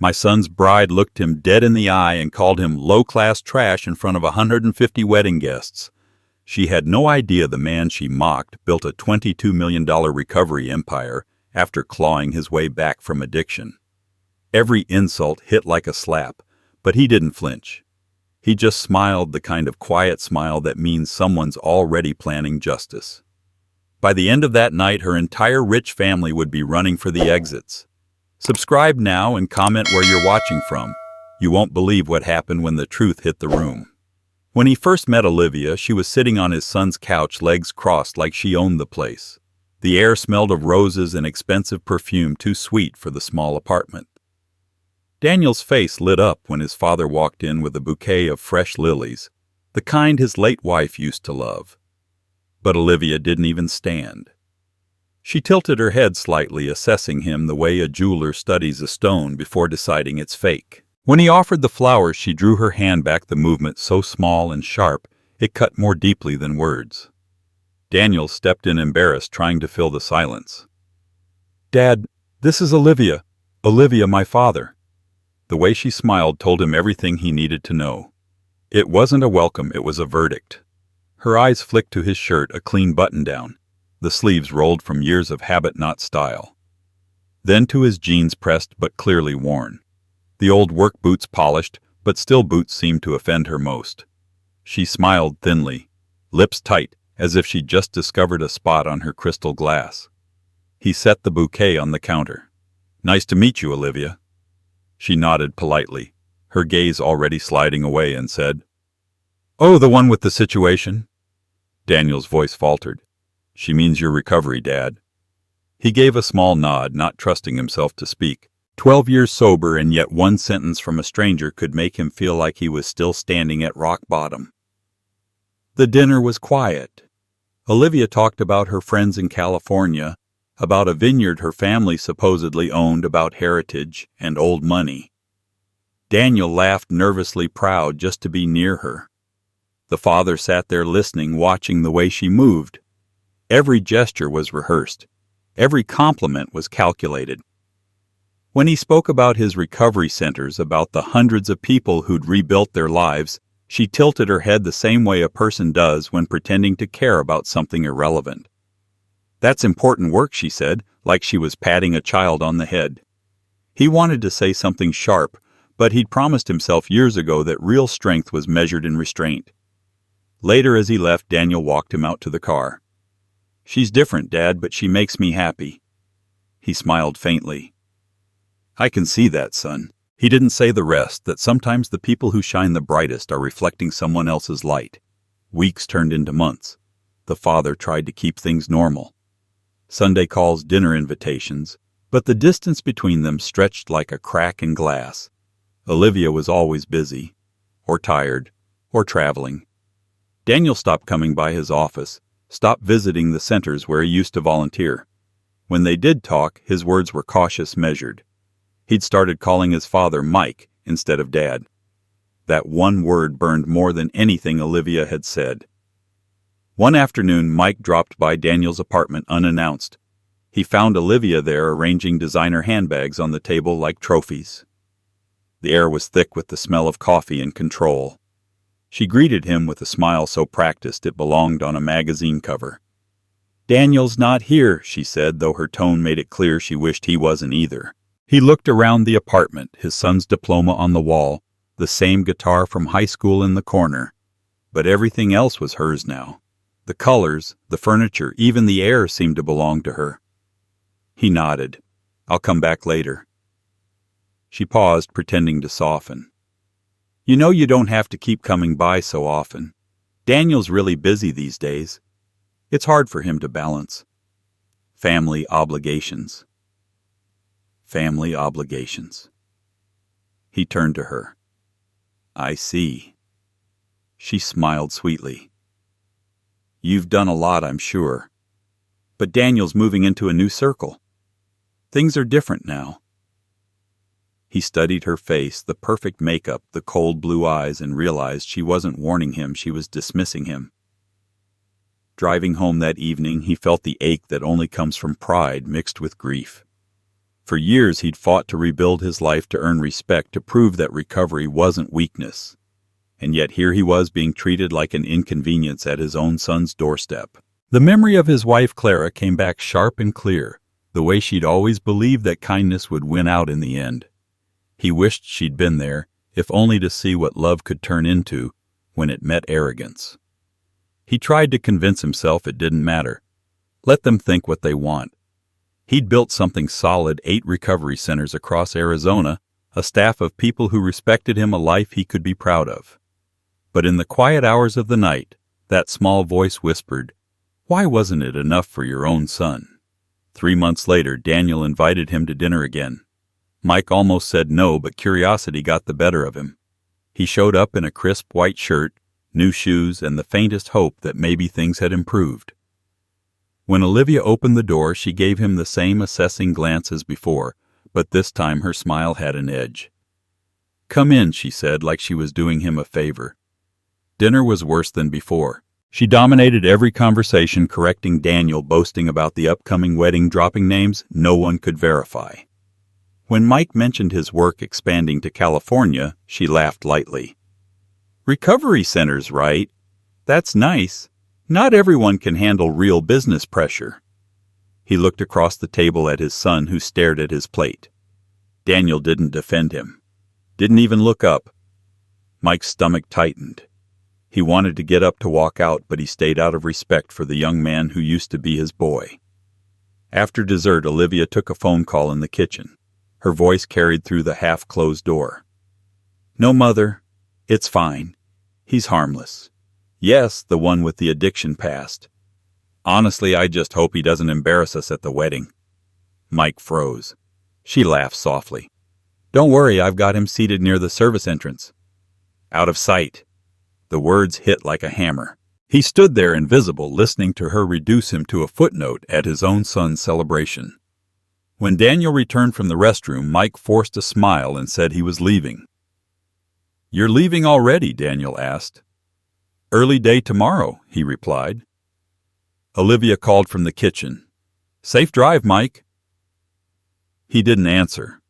My son's bride looked him dead in the eye and called him low-class trash in front of 150 wedding guests. She had no idea the man she mocked built a $22 million recovery empire after clawing his way back from addiction. Every insult hit like a slap, but he didn't flinch. He just smiled, the kind of quiet smile that means someone's already planning justice. By the end of that night, her entire rich family would be running for the exits. Subscribe now and comment where you're watching from. You won't believe what happened when the truth hit the room. When he first met Olivia, she was sitting on his son's couch, legs crossed like she owned the place. The air smelled of roses and expensive perfume too sweet for the small apartment. Daniel's face lit up when his father walked in with a bouquet of fresh lilies, the kind his late wife used to love. But Olivia didn't even stand. She tilted her head slightly, assessing him the way a jeweler studies a stone before deciding it's fake. When he offered the flowers, she drew her hand back, the movement so small and sharp it cut more deeply than words. Daniel stepped in, embarrassed, trying to fill the silence. "Dad, this is Olivia. Olivia, my father." The way she smiled told him everything he needed to know. It wasn't a welcome, it was a verdict. Her eyes flicked to his shirt, a clean button-down, the sleeves rolled from years of habit, not style. Then to his jeans, pressed but clearly worn. The old work boots polished, but still boots seemed to offend her most. She smiled thinly, lips tight, as if she'd just discovered a spot on her crystal glass. He set the bouquet on the counter. "Nice to meet you, Olivia." She nodded politely, her gaze already sliding away, and said, "Oh, the one with the situation?" Daniel's voice faltered. "She means your recovery, Dad." He gave a small nod, not trusting himself to speak. 12 years sober, and yet one sentence from a stranger could make him feel like he was still standing at rock bottom. The dinner was quiet. Olivia talked about her friends in California, about a vineyard her family supposedly owned, about heritage and old money. Daniel laughed, nervously proud just to be near her. The father sat there listening, watching the way she moved. Every gesture was rehearsed. Every compliment was calculated. When he spoke about his recovery centers, about the hundreds of people who'd rebuilt their lives, she tilted her head the same way a person does when pretending to care about something irrelevant. "That's important work," she said, like she was patting a child on the head. He wanted to say something sharp, but he'd promised himself years ago that real strength was measured in restraint. Later, as he left, Daniel walked him out to the car. "She's different, Dad, but she makes me happy." He smiled faintly. "I can see that, son." He didn't say the rest, that sometimes the people who shine the brightest are reflecting someone else's light. Weeks turned into months. The father tried to keep things normal. Sunday calls, dinner invitations, but the distance between them stretched like a crack in glass. Olivia was always busy, or tired, or traveling. Daniel stopped coming by his office, stopped visiting the centers where he used to volunteer. When they did talk, his words were cautious, measured. He'd started calling his father Mike instead of Dad. That one word burned more than anything Olivia had said. One afternoon, Mike dropped by Daniel's apartment unannounced. He found Olivia there, arranging designer handbags on the table like trophies. The air was thick with the smell of coffee and control. She greeted him with a smile so practiced it belonged on a magazine cover. "Daniel's not here," she said, though her tone made it clear she wished he wasn't either. He looked around the apartment, his son's diploma on the wall, the same guitar from high school in the corner. But everything else was hers now. The colors, the furniture, even the air seemed to belong to her. He nodded. "I'll come back later." She paused, pretending to soften. "You know you don't have to keep coming by so often. Daniel's really busy these days. It's hard for him to balance. Family obligations." Family obligations. He turned to her. "I see." She smiled sweetly. "You've done a lot, I'm sure. But Daniel's moving into a new circle. Things are different now." He studied her face, the perfect makeup, the cold blue eyes, and realized she wasn't warning him, she was dismissing him. Driving home that evening, he felt the ache that only comes from pride mixed with grief. For years he'd fought to rebuild his life to earn respect, to prove that recovery wasn't weakness. And yet here he was being treated like an inconvenience at his own son's doorstep. The memory of his wife Clara came back sharp and clear, the way she'd always believed that kindness would win out in the end. He wished she'd been there, if only to see what love could turn into when it met arrogance. He tried to convince himself it didn't matter. Let them think what they want. He'd built something solid, 8 recovery centers across Arizona, a staff of people who respected him, a life he could be proud of. But in the quiet hours of the night, that small voice whispered, "Why wasn't it enough for your own son?" 3 months later, Daniel invited him to dinner again. Mike almost said no, but curiosity got the better of him. He showed up in a crisp white shirt, new shoes, and the faintest hope that maybe things had improved. When Olivia opened the door, she gave him the same assessing glance as before, but this time her smile had an edge. "Come in," she said, like she was doing him a favor. Dinner was worse than before. She dominated every conversation, correcting Daniel, boasting about the upcoming wedding, dropping names no one could verify. When Mike mentioned his work expanding to California, she laughed lightly. "Recovery centers, right? That's nice. Not everyone can handle real business pressure." He looked across the table at his son, who stared at his plate. Daniel didn't defend him. Didn't even look up. Mike's stomach tightened. He wanted to get up to walk out, but he stayed out of respect for the young man who used to be his boy. After dessert, Olivia took a phone call in the kitchen. Her voice carried through the half-closed door. "No, Mother. It's fine. He's harmless. Yes, the one with the addiction past. Honestly, I just hope he doesn't embarrass us at the wedding." Mike froze. She laughed softly. "Don't worry, I've got him seated near the service entrance." "Out of sight." The words hit like a hammer. He stood there invisible, listening to her reduce him to a footnote at his own son's celebration. When Daniel returned from the restroom, Mike forced a smile and said he was leaving. "You're leaving already?" Daniel asked. "Early day tomorrow," he replied. Olivia called from the kitchen. "Safe drive, Mike." He didn't answer.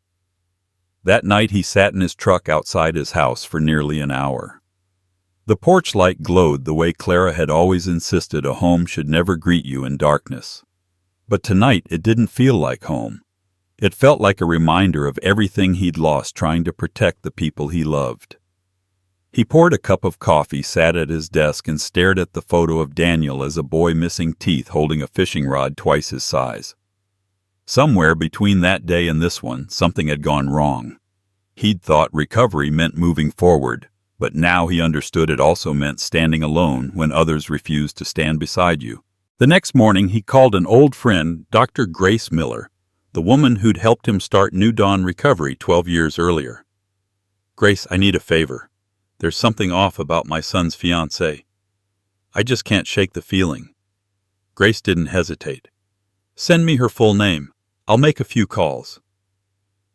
That night he sat in his truck outside his house for nearly an hour. The porch light glowed the way Clara had always insisted a home should never greet you in darkness. But tonight it didn't feel like home. It felt like a reminder of everything he'd lost trying to protect the people he loved. He poured a cup of coffee, sat at his desk, and stared at the photo of Daniel as a boy missing teeth holding a fishing rod twice his size. Somewhere between that day and this one, something had gone wrong. He'd thought recovery meant moving forward, but now he understood it also meant standing alone when others refused to stand beside you. The next morning, he called an old friend, Dr. Grace Miller, the woman who'd helped him start New Dawn Recovery 12 years earlier. "Grace, I need a favor. There's something off about my son's fiancée. I just can't shake the feeling." Grace didn't hesitate. "Send me her full name. I'll make a few calls."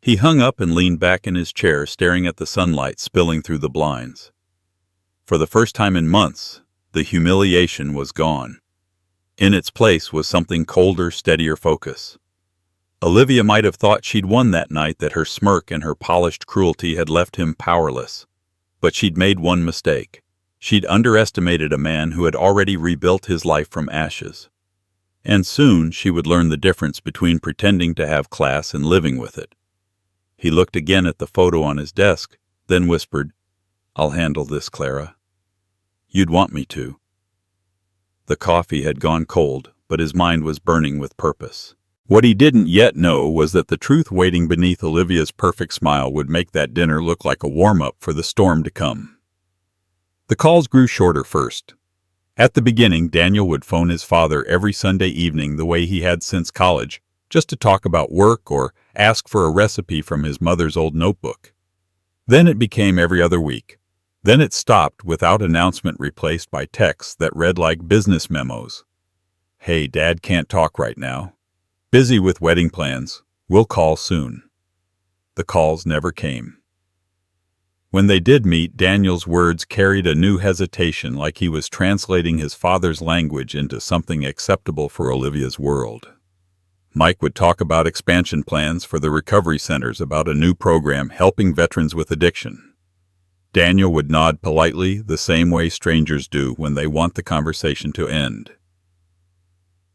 He hung up and leaned back in his chair, staring at the sunlight spilling through the blinds. For the first time in months, the humiliation was gone. In its place was something colder, steadier focus. Olivia might have thought she'd won that night, that her smirk and her polished cruelty had left him powerless. But she'd made one mistake. She'd underestimated a man who had already rebuilt his life from ashes. And soon she would learn the difference between pretending to have class and living with it. He looked again at the photo on his desk, then whispered, "I'll handle this, Clara. You'd want me to." The coffee had gone cold, but his mind was burning with purpose. What he didn't yet know was that the truth waiting beneath Olivia's perfect smile would make that dinner look like a warm-up for the storm to come. The calls grew shorter first. At the beginning, Daniel would phone his father every Sunday evening the way he had since college, just to talk about work or ask for a recipe from his mother's old notebook. Then it became every other week. Then it stopped without announcement, replaced by texts that read like business memos. "Hey, Dad can't talk right now. Busy with wedding plans. We'll call soon." The calls never came. When they did meet, Daniel's words carried a new hesitation, like he was translating his father's language into something acceptable for Olivia's world. Mike would talk about expansion plans for the recovery centers, about a new program helping veterans with addiction. Daniel would nod politely, the same way strangers do when they want the conversation to end.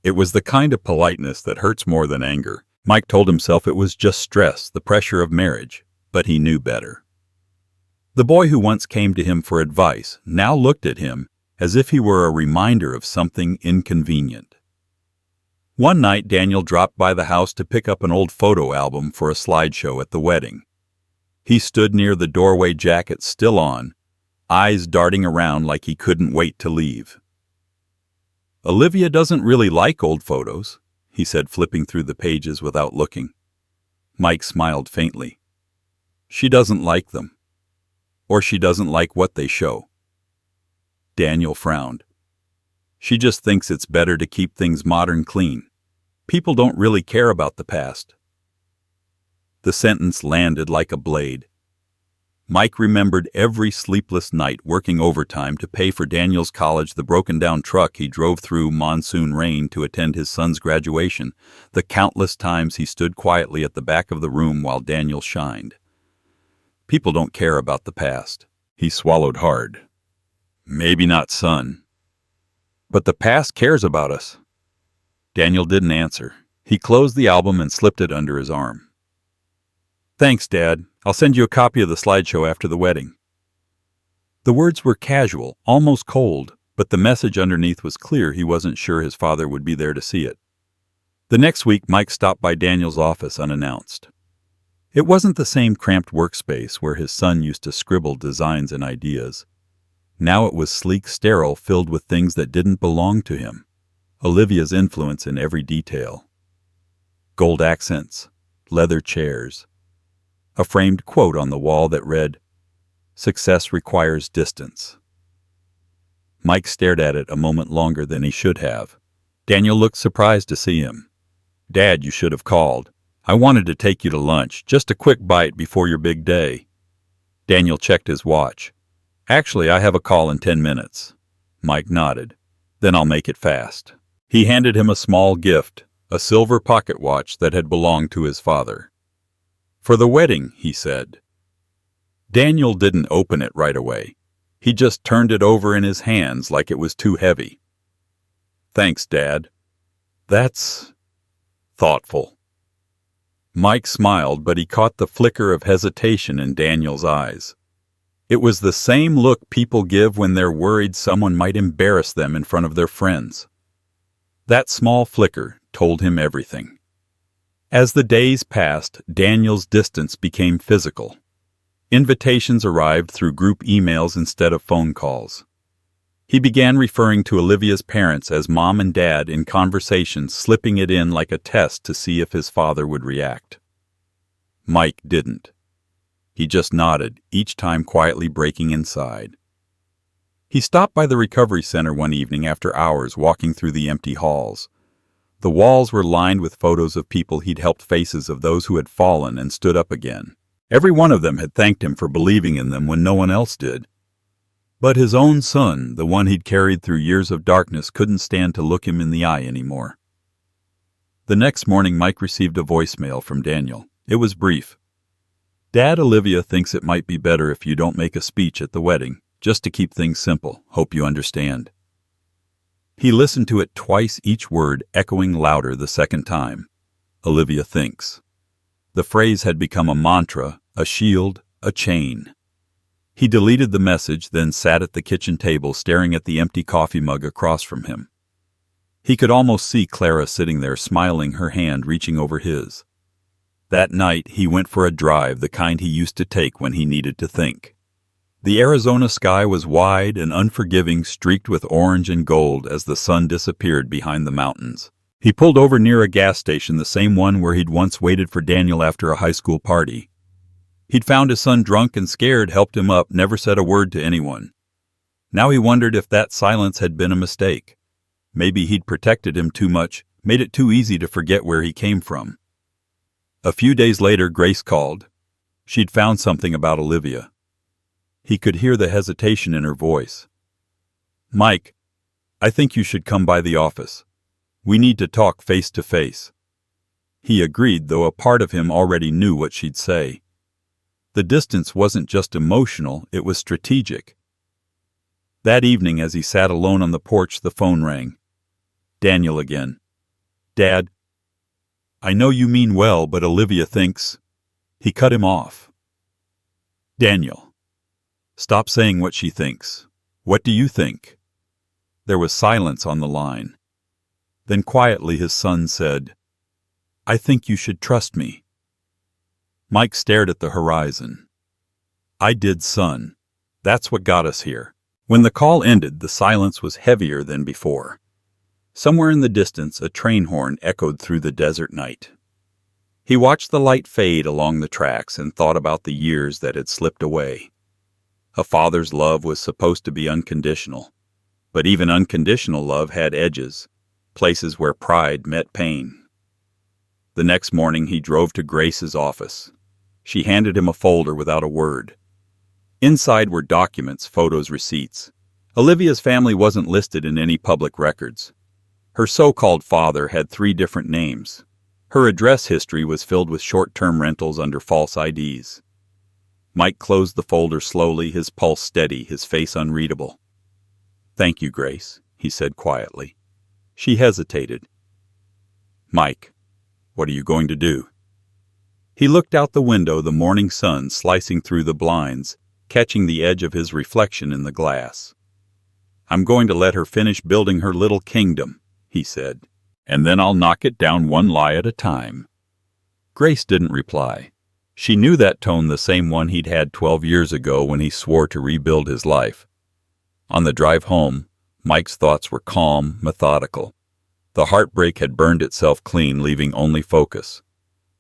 It was the kind of politeness that hurts more than anger. Mike told himself it was just stress, the pressure of marriage, but he knew better. The boy who once came to him for advice now looked at him as if he were a reminder of something inconvenient. One night, Daniel dropped by the house to pick up an old photo album for a slideshow at the wedding. He stood near the doorway, jacket still on, eyes darting around like he couldn't wait to leave. "Olivia doesn't really like old photos," he said, flipping through the pages without looking. Mike smiled faintly. "She doesn't like them. Or she doesn't like what they show." Daniel frowned. "She just thinks it's better to keep things modern, clean. People don't really care about the past." The sentence landed like a blade. Mike remembered every sleepless night working overtime to pay for Daniel's college, the broken-down truck he drove through monsoon rain to attend his son's graduation, the countless times he stood quietly at the back of the room while Daniel shined. "People don't care about the past." He swallowed hard. "Maybe not, son. But the past cares about us." Daniel didn't answer. He closed the album and slipped it under his arm. "Thanks, Dad. I'll send you a copy of the slideshow after the wedding." The words were casual, almost cold, but the message underneath was clear. He wasn't sure his father would be there to see it. The next week, Mike stopped by Daniel's office unannounced. It wasn't the same cramped workspace where his son used to scribble designs and ideas. Now it was sleek, sterile, filled with things that didn't belong to him. Olivia's influence in every detail. Gold accents, leather chairs, a framed quote on the wall that read, "Success requires distance." Mike stared at it a moment longer than he should have. Daniel looked surprised to see him. "Dad, you should have called. I wanted to take you to lunch, just a quick bite before your big day." Daniel checked his watch. "Actually, I have a call in 10 minutes. Mike nodded. "Then I'll make it fast." He handed him a small gift, a silver pocket watch that had belonged to his father. "For the wedding," he said. Daniel didn't open it right away. He just turned it over in his hands like it was too heavy. "Thanks, Dad. That's thoughtful." Mike smiled, but he caught the flicker of hesitation in Daniel's eyes. It was the same look people give when they're worried someone might embarrass them in front of their friends. That small flicker told him everything. As the days passed, Daniel's distance became physical. Invitations arrived through group emails instead of phone calls. He began referring to Olivia's parents as Mom and Dad in conversations, slipping it in like a test to see if his father would react. Mike didn't. He just nodded, each time quietly breaking inside. He stopped by the recovery center one evening after hours, walking through the empty halls. The walls were lined with photos of people he'd helped, faces of those who had fallen and stood up again. Every one of them had thanked him for believing in them when no one else did. But his own son, the one he'd carried through years of darkness, couldn't stand to look him in the eye anymore. The next morning, Mike received a voicemail from Daniel. It was brief. "Dad, Olivia thinks it might be better if you don't make a speech at the wedding, just to keep things simple. Hope you understand." He listened to it twice, each word echoing louder the second time. Olivia thinks. The phrase had become a mantra, a shield, a chain. He deleted the message, then sat at the kitchen table staring at the empty coffee mug across from him. He could almost see Clara sitting there, smiling, her hand reaching over his. That night, he went for a drive, the kind he used to take when he needed to think. The Arizona sky was wide and unforgiving, streaked with orange and gold as the sun disappeared behind the mountains. He pulled over near a gas station, the same one where he'd once waited for Daniel after a high school party. He'd found his son drunk and scared, helped him up, never said a word to anyone. Now he wondered if that silence had been a mistake. Maybe he'd protected him too much, made it too easy to forget where he came from. A few days later, Grace called. She'd found something about Olivia. He could hear the hesitation in her voice. "Mike, I think you should come by the office. We need to talk face to face." He agreed, though a part of him already knew what she'd say. The distance wasn't just emotional, it was strategic. That evening, as he sat alone on the porch, the phone rang. Daniel again. "Dad, I know you mean well, but Olivia thinks—" He cut him off. "Daniel, stop saying what she thinks. What do you think?" There was silence on the line. Then quietly his son said, "I think you should trust me." Mike stared at the horizon. "I did, son. That's what got us here." When the call ended, the silence was heavier than before. Somewhere in the distance, a train horn echoed through the desert night. He watched the light fade along the tracks and thought about the years that had slipped away. A father's love was supposed to be unconditional, but even unconditional love had edges, places where pride met pain. The next morning he drove to Grace's office. She handed him a folder without a word. Inside were documents, photos, receipts. Olivia's family wasn't listed in any public records. Her so-called father had 3 different names. Her address history was filled with short-term rentals under false IDs. Mike closed the folder slowly, his pulse steady, his face unreadable. "Thank you, Grace," he said quietly. She hesitated. "Mike, what are you going to do?" He looked out the window, the morning sun slicing through the blinds, catching the edge of his reflection in the glass. "I'm going to let her finish building her little kingdom," he said, "and then I'll knock it down one lie at a time." Grace didn't reply. She knew that tone, the same one he'd had 12 years ago when he swore to rebuild his life. On the drive home, Mike's thoughts were calm, methodical. The heartbreak had burned itself clean, leaving only focus.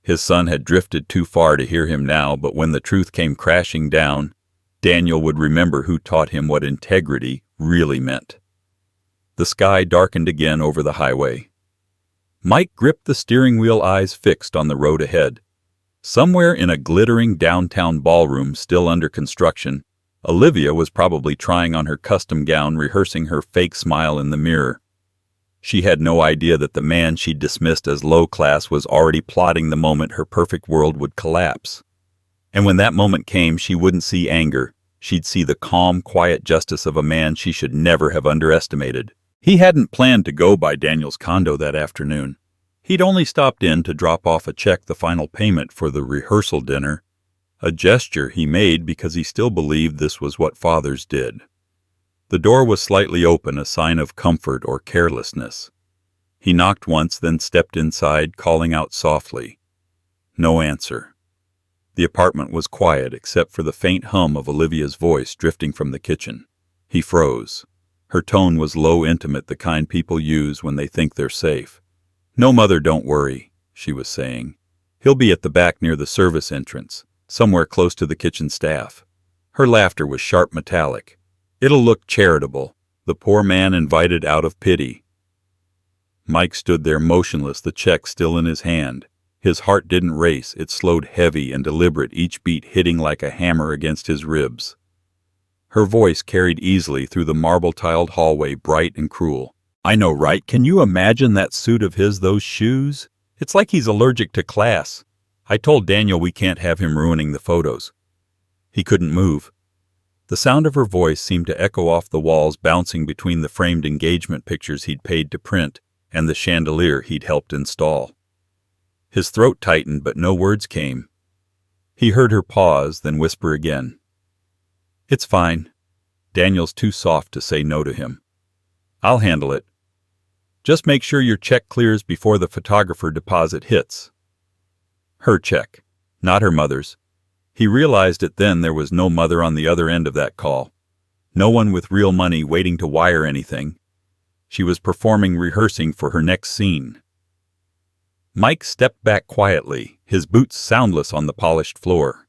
His son had drifted too far to hear him now, but when the truth came crashing down, Daniel would remember who taught him what integrity really meant. The sky darkened again over the highway. Mike gripped the steering wheel, eyes fixed on the road ahead. Somewhere in a glittering downtown ballroom still under construction, Olivia was probably trying on her custom gown, rehearsing her fake smile in the mirror. She had no idea that the man she'd dismissed as low class was already plotting the moment her perfect world would collapse. And when that moment came, she wouldn't see anger. She'd see the calm, quiet justice of a man she should never have underestimated. He hadn't planned to go by Daniel's condo that afternoon. He'd only stopped in to drop off a check, the final payment for the rehearsal dinner, a gesture he made because he still believed this was what fathers did. The door was slightly open, a sign of comfort or carelessness. He knocked once, then stepped inside, calling out softly. No answer. The apartment was quiet except for the faint hum of Olivia's voice drifting from the kitchen. He froze. Her tone was low, intimate, the kind people use when they think they're safe. "No, Mother, don't worry," she was saying. "He'll be at the back near the service entrance, somewhere close to the kitchen staff." Her laughter was sharp, metallic. "It'll look charitable," the poor man invited out of pity. Mike stood there motionless, the check still in his hand. His heart didn't race, it slowed, heavy and deliberate, each beat hitting like a hammer against his ribs. Her voice carried easily through the marble-tiled hallway, bright and cruel. "I know, right? Can you imagine that suit of his, those shoes? It's like he's allergic to class. I told Daniel we can't have him ruining the photos." He couldn't move. The sound of her voice seemed to echo off the walls, bouncing between the framed engagement pictures he'd paid to print and the chandelier he'd helped install. His throat tightened, but no words came. He heard her pause, then whisper again. "It's fine. Daniel's too soft to say no to him. I'll handle it. Just make sure your check clears before the photographer deposit hits." Her check, not her mother's. He realized it then. There was no mother on the other end of that call. No one with real money waiting to wire anything. She was performing, rehearsing for her next scene. Mike stepped back quietly, his boots soundless on the polished floor.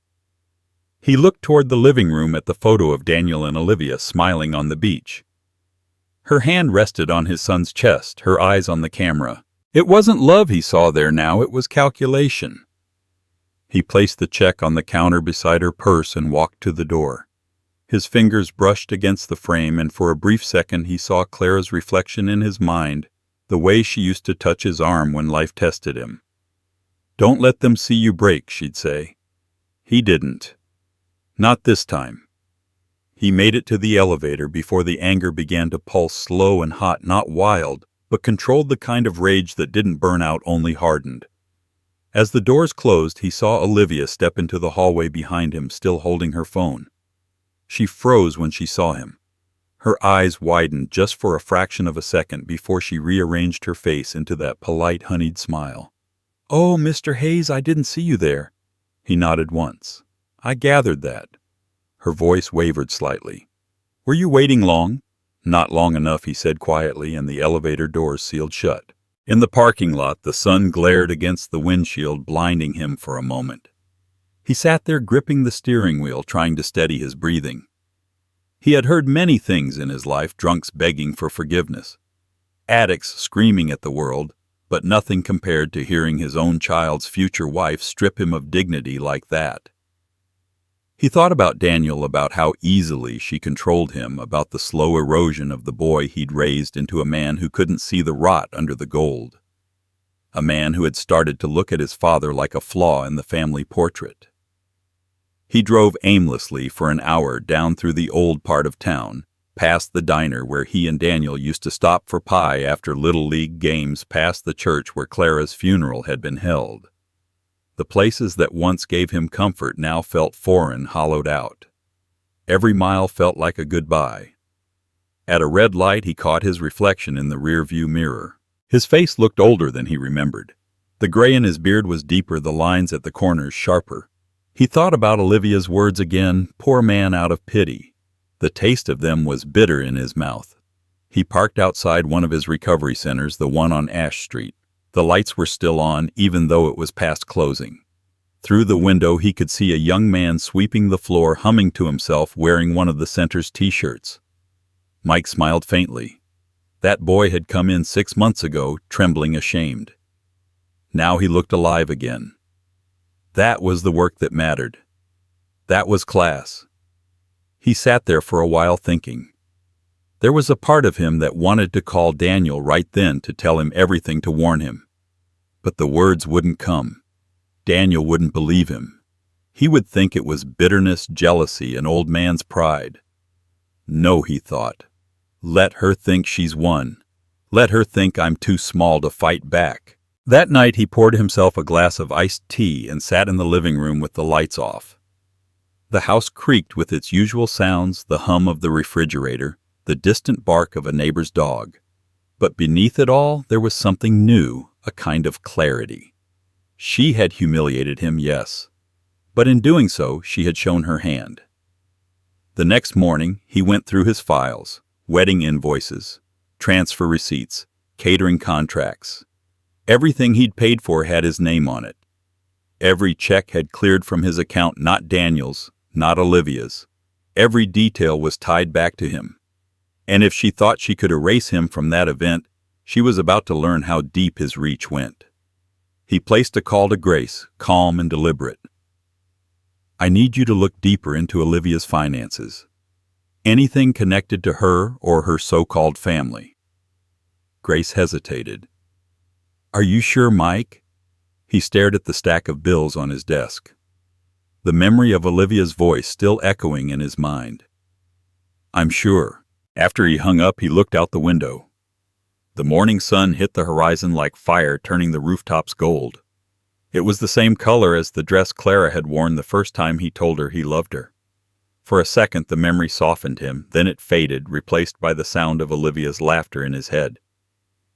He looked toward the living room at the photo of Daniel and Olivia smiling on the beach. Her hand rested on his son's chest, her eyes on the camera. It wasn't love he saw there now, it was calculation. He placed the check on the counter beside her purse and walked to the door. His fingers brushed against the frame, and for a brief second he saw Clara's reflection in his mind, the way she used to touch his arm when life tested him. "Don't let them see you break," she'd say. He didn't. Not this time. He made it to the elevator before the anger began to pulse slow and hot, not wild, but controlled, the kind of rage that didn't burn out, only hardened. As the doors closed, he saw Olivia step into the hallway behind him, still holding her phone. She froze when she saw him. Her eyes widened just for a fraction of a second before she rearranged her face into that polite, honeyed smile. "Oh, Mr. Hayes, I didn't see you there." He nodded once. "I gathered that." Her voice wavered slightly. "Were you waiting long?" "Not long enough," he said quietly, and the elevator doors sealed shut. In the parking lot, the sun glared against the windshield, blinding him for a moment. He sat there gripping the steering wheel, trying to steady his breathing. He had heard many things in his life, drunks begging for forgiveness, addicts screaming at the world, but nothing compared to hearing his own child's future wife strip him of dignity like that. He thought about Daniel, about how easily she controlled him, about the slow erosion of the boy he'd raised into a man who couldn't see the rot under the gold. A man who had started to look at his father like a flaw in the family portrait. He drove aimlessly for an hour down through the old part of town, past the diner where he and Daniel used to stop for pie after Little League games, past the church where Clara's funeral had been held. The places that once gave him comfort now felt foreign, hollowed out. Every mile felt like a goodbye. At a red light, he caught his reflection in the rearview mirror. His face looked older than he remembered. The gray in his beard was deeper, the lines at the corners sharper. He thought about Olivia's words again, poor man, out of pity. The taste of them was bitter in his mouth. He parked outside one of his recovery centers, the one on Ash Street. The lights were still on, even though it was past closing. Through the window, he could see a young man sweeping the floor, humming to himself, wearing one of the center's t-shirts. Mike smiled faintly. That boy had come in 6 months ago, trembling, ashamed. Now he looked alive again. That was the work that mattered. That was class. He sat there for a while thinking. There was a part of him that wanted to call Daniel right then to tell him everything, to warn him. But the words wouldn't come. Daniel wouldn't believe him. He would think it was bitterness, jealousy, an old man's pride. No, he thought. Let her think she's won. Let her think I'm too small to fight back. That night he poured himself a glass of iced tea and sat in the living room with the lights off. The house creaked with its usual sounds, the hum of the refrigerator, the distant bark of a neighbor's dog. But beneath it all, there was something new, a kind of clarity. She had humiliated him, yes, but in doing so, she had shown her hand. The next morning, he went through his files, wedding invoices, transfer receipts, catering contracts. Everything he'd paid for had his name on it. Every check had cleared from his account, not Daniel's, not Olivia's. Every detail was tied back to him. And if she thought she could erase him from that event, she was about to learn how deep his reach went. He placed a call to Grace, calm and deliberate. "I need you to look deeper into Olivia's finances. Anything connected to her or her so-called family." Grace hesitated. "Are you sure, Mike?" He stared at the stack of bills on his desk, the memory of Olivia's voice still echoing in his mind. "I'm sure." After he hung up, he looked out the window. The morning sun hit the horizon like fire, turning the rooftops gold. It was the same color as the dress Clara had worn the first time he told her he loved her. For a second, the memory softened him, then it faded, replaced by the sound of Olivia's laughter in his head.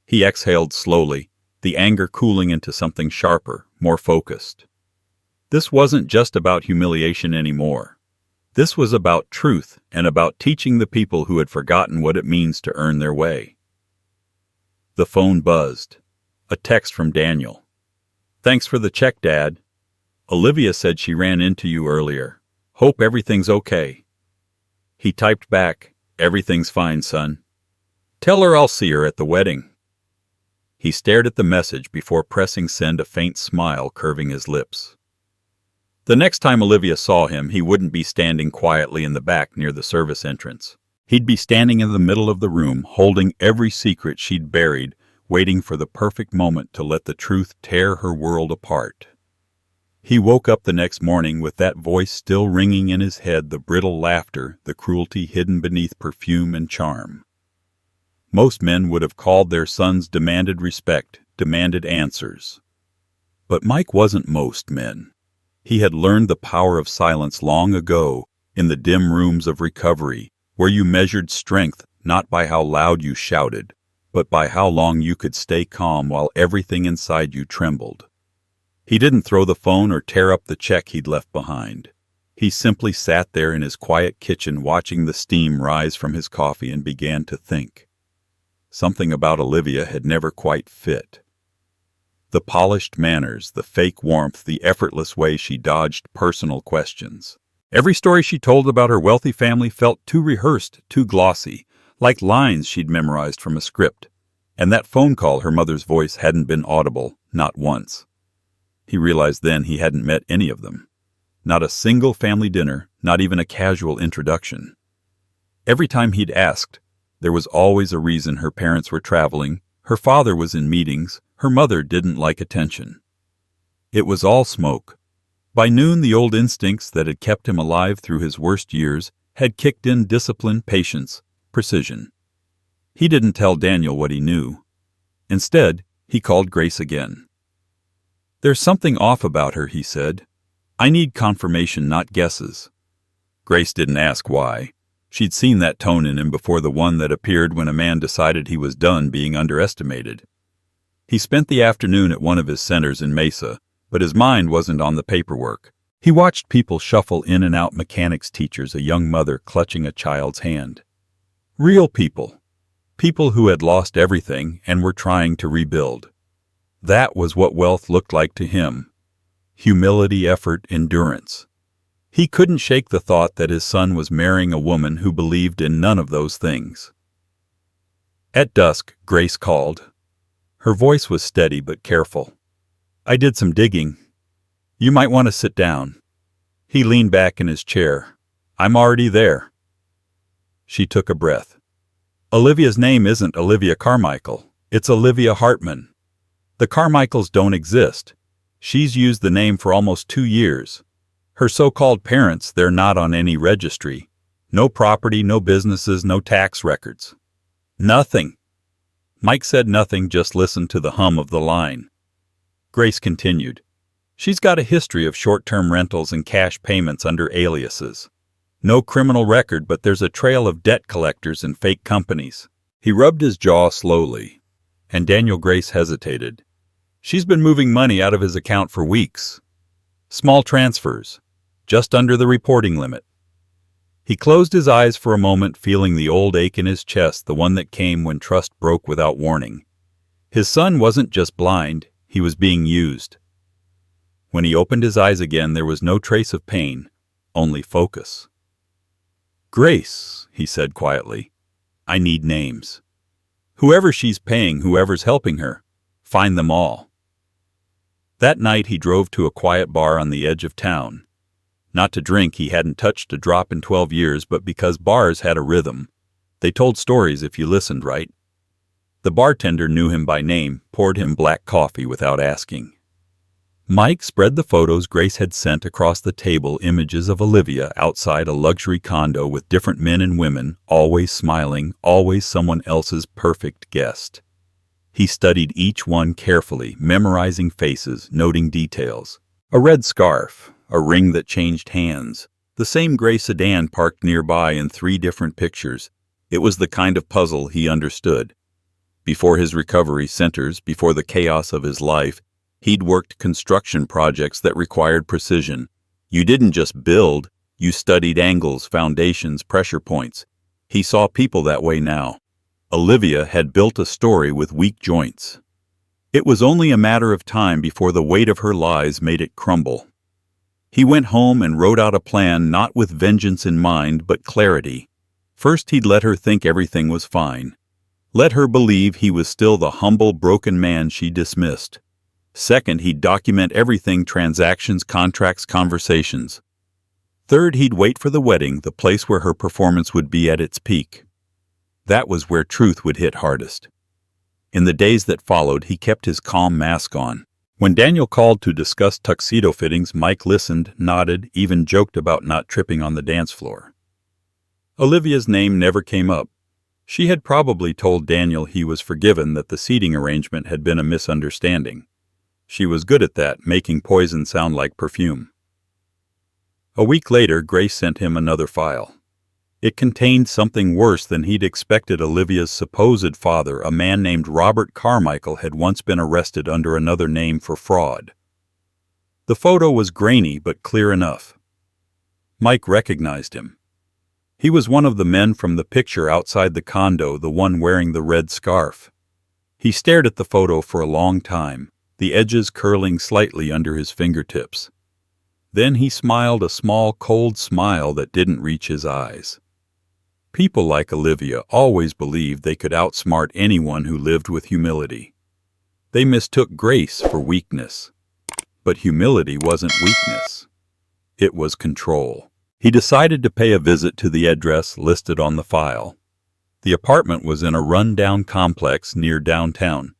He exhaled slowly, the anger cooling into something sharper, more focused. This wasn't just about humiliation anymore. This was about truth and about teaching the people who had forgotten what it means to earn their way. The phone buzzed. A text from Daniel. "Thanks for the check, Dad. Olivia said she ran into you earlier. Hope everything's okay." He typed back, "Everything's fine, son. Tell her I'll see her at the wedding." He stared at the message before pressing send, a faint smile curving his lips. The next time Olivia saw him, he wouldn't be standing quietly in the back near the service entrance. He'd be standing in the middle of the room, holding every secret she'd buried, waiting for the perfect moment to let the truth tear her world apart. He woke up the next morning with that voice still ringing in his head, the brittle laughter, the cruelty hidden beneath perfume and charm. Most men would have called their sons demanded respect, demanded answers. But Mike wasn't most men. He had learned the power of silence long ago in the dim rooms of recovery, where you measured strength not by how loud you shouted, but by how long you could stay calm while everything inside you trembled. He didn't throw the phone or tear up the check he'd left behind. He simply sat there in his quiet kitchen watching the steam rise from his coffee and began to think. Something about Olivia had never quite fit. The polished manners, the fake warmth, the effortless way she dodged personal questions. Every story she told about her wealthy family felt too rehearsed, too glossy, like lines she'd memorized from a script. And that phone call, her mother's voice hadn't been audible, not once. He realized then he hadn't met any of them. Not a single family dinner, not even a casual introduction. Every time he'd asked, there was always a reason. Her parents were traveling, her father was in meetings, her mother didn't like attention. It was all smoke. By noon, the old instincts that had kept him alive through his worst years had kicked in: discipline, patience, precision. He didn't tell Daniel what he knew. Instead, he called Grace again. "There's something off about her," he said. "I need confirmation, not guesses." Grace didn't ask why. She'd seen that tone in him before, the one that appeared when a man decided he was done being underestimated. He spent the afternoon at one of his centers in Mesa, but his mind wasn't on the paperwork. He watched people shuffle in and out: mechanics, teachers, a young mother clutching a child's hand. Real people. People who had lost everything and were trying to rebuild. That was what wealth looked like to him. Humility, effort, endurance. He couldn't shake the thought that his son was marrying a woman who believed in none of those things. At dusk, Grace called. Her voice was steady but careful. "I did some digging. You might want to sit down." He leaned back in his chair. "I'm already there." She took a breath. "Olivia's name isn't Olivia Carmichael. It's Olivia Hartman. The Carmichaels don't exist. She's used the name for almost 2 years. Her so-called parents, they're not on any registry. No property, no businesses, no tax records. Nothing." Mike said nothing, just listened to the hum of the line. Grace continued. "She's got a history of short-term rentals and cash payments under aliases. No criminal record, but there's a trail of debt collectors and fake companies." He rubbed his jaw slowly, and Daniel Grace hesitated. "She's been moving money out of his account for weeks. Small transfers, just under the reporting limit." He closed his eyes for a moment, feeling the old ache in his chest, the one that came when trust broke without warning. His son wasn't just blind, he was being used. When he opened his eyes again, there was no trace of pain, only focus. "Grace," he said quietly, "I need names. Whoever she's paying, whoever's helping her, find them all." That night he drove to a quiet bar on the edge of town. Not to drink, he hadn't touched a drop in 12 years, but because bars had a rhythm. They told stories if you listened right. The bartender knew him by name, poured him black coffee without asking. Mike spread the photos Grace had sent across the table, images of Olivia outside a luxury condo with different men and women, always smiling, always someone else's perfect guest. He studied each one carefully, memorizing faces, noting details. A red scarf, a ring that changed hands, the same gray sedan parked nearby in 3 different pictures. It was the kind of puzzle he understood. Before his recovery centers, before the chaos of his life, he'd worked construction projects that required precision. You didn't just build, you studied angles, foundations, pressure points. He saw people that way now. Olivia had built a story with weak joints. It was only a matter of time before the weight of her lies made it crumble. He went home and wrote out a plan, not with vengeance in mind, but clarity. First, he'd let her think everything was fine. Let her believe he was still the humble, broken man she dismissed. Second, he'd document everything: transactions, contracts, conversations. Third, he'd wait for the wedding, the place where her performance would be at its peak. That was where truth would hit hardest. In the days that followed, he kept his calm mask on. When Daniel called to discuss tuxedo fittings, Mike listened, nodded, even joked about not tripping on the dance floor. Olivia's name never came up. She had probably told Daniel he was forgiven, that the seating arrangement had been a misunderstanding. She was good at that, making poison sound like perfume. A week later, Grace sent him another file. It contained something worse than he'd expected. Olivia's supposed father, a man named Robert Carmichael, had once been arrested under another name for fraud. The photo was grainy but clear enough. Mike recognized him. He was one of the men from the picture outside the condo, the one wearing the red scarf. He stared at the photo for a long time, the edges curling slightly under his fingertips. Then he smiled, a small, cold smile that didn't reach his eyes. People like Olivia always believed they could outsmart anyone who lived with humility. They mistook grace for weakness. But humility wasn't weakness. It was control. He decided to pay a visit to the address listed on the file. The apartment was in a run-down complex near downtown,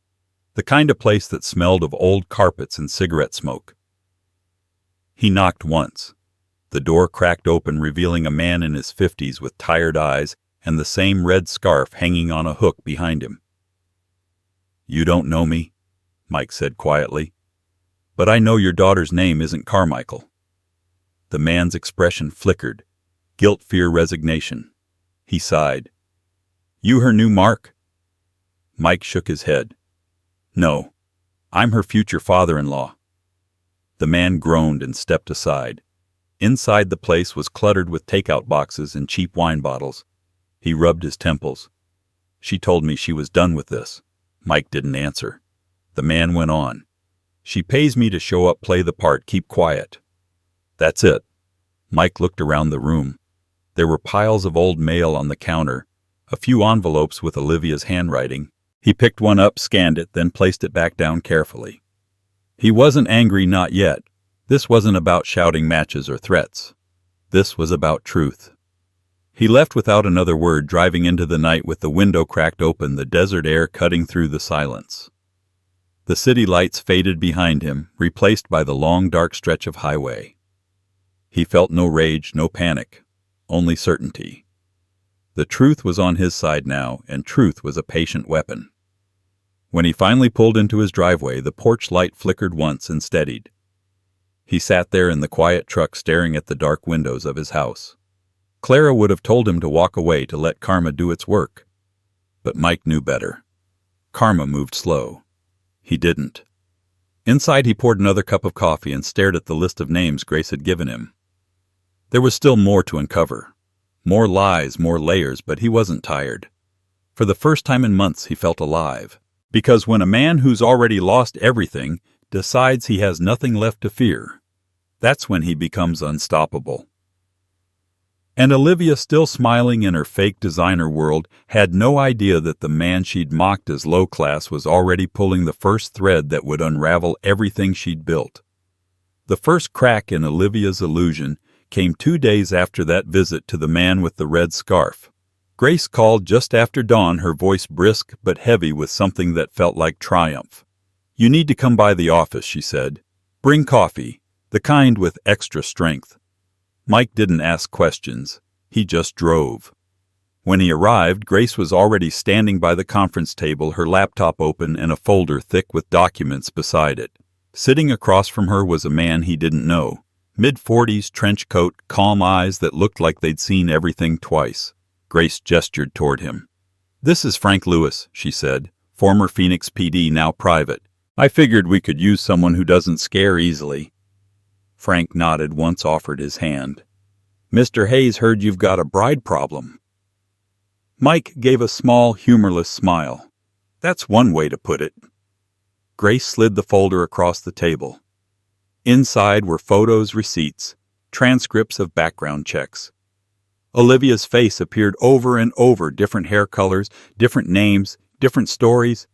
the kind of place that smelled of old carpets and cigarette smoke. He knocked once. The door cracked open, revealing a man in his 50s with tired eyes and the same red scarf hanging on a hook behind him. "You don't know me," Mike said quietly, "but I know your daughter's name isn't Carmichael." The man's expression flickered. Guilt, fear, resignation. He sighed. "You her new Mark?" Mike shook his head. "No, I'm her future father-in-law." The man groaned and stepped aside. Inside, the place was cluttered with takeout boxes and cheap wine bottles. He rubbed his temples. "She told me she was done with this." Mike didn't answer. The man went on. "She pays me to show up, play the part, keep quiet. That's it." Mike looked around the room. There were piles of old mail on the counter, a few envelopes with Olivia's handwriting. He picked one up, scanned it, then placed it back down carefully. He wasn't angry, not yet. This wasn't about shouting matches or threats. This was about truth. He left without another word, driving into the night with the window cracked open, the desert air cutting through the silence. The city lights faded behind him, replaced by the long, dark stretch of highway. He felt no rage, no panic, only certainty. The truth was on his side now, and truth was a patient weapon. When he finally pulled into his driveway, the porch light flickered once and steadied. He sat there in the quiet truck, staring at the dark windows of his house. Clara would have told him to walk away, to let karma do its work. But Mike knew better. Karma moved slow. He didn't. Inside, he poured another cup of coffee and stared at the list of names Grace had given him. There was still more to uncover. More lies, more layers, but he wasn't tired. For the first time in months, he felt alive. Because when a man who's already lost everything decides he has nothing left to fear, that's when he becomes unstoppable. And Olivia, still smiling in her fake designer world, had no idea that the man she'd mocked as low class was already pulling the first thread that would unravel everything she'd built. The first crack in Olivia's illusion came 2 days after that visit to the man with the red scarf. Grace called just after dawn, her voice brisk but heavy with something that felt like triumph. "You need to come by the office," she said. "Bring coffee, the kind with extra strength." Mike didn't ask questions. He just drove. When he arrived, Grace was already standing by the conference table, her laptop open and a folder thick with documents beside it. Sitting across from her was a man he didn't know. Mid-40s, trench coat, calm eyes that looked like they'd seen everything twice. Grace gestured toward him. "This is Frank Lewis," she said. "Former Phoenix PD, now private. I figured we could use someone who doesn't scare easily." Frank nodded, once offered his hand. "Mr. Hayes heard you've got a bride problem." Mike gave a small, humorless smile. "That's one way to put it." Grace slid the folder across the table. Inside were photos, receipts, transcripts of background checks. Olivia's face appeared over and over, different hair colors, different names, different stories.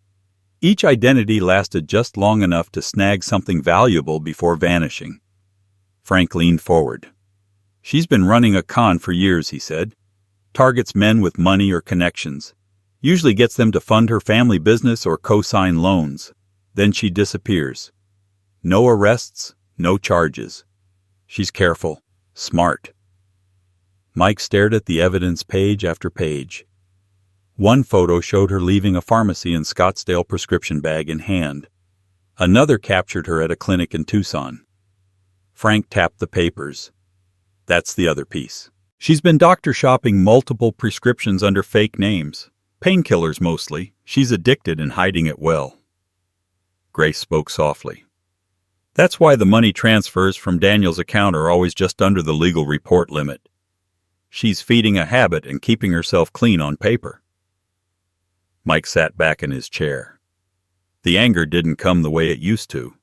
Each identity lasted just long enough to snag something valuable before vanishing. Frank leaned forward. "She's been running a con for years," he said. "Targets men with money or connections. Usually gets them to fund her family business or co-sign loans. Then she disappears. No arrests, no charges. She's careful, smart. Mike stared at the evidence page after page. One photo showed her leaving a pharmacy in Scottsdale, prescription bag in hand. Another captured her at a clinic in Tucson. Frank tapped the papers. That's the other piece. She's been doctor shopping multiple prescriptions under fake names. Painkillers mostly. She's addicted and hiding it well. Grace spoke softly. That's why the money transfers from Daniel's account are always just under the legal report limit. She's feeding a habit and keeping herself clean on paper. Mike sat back in his chair. The anger didn't come the way it used to.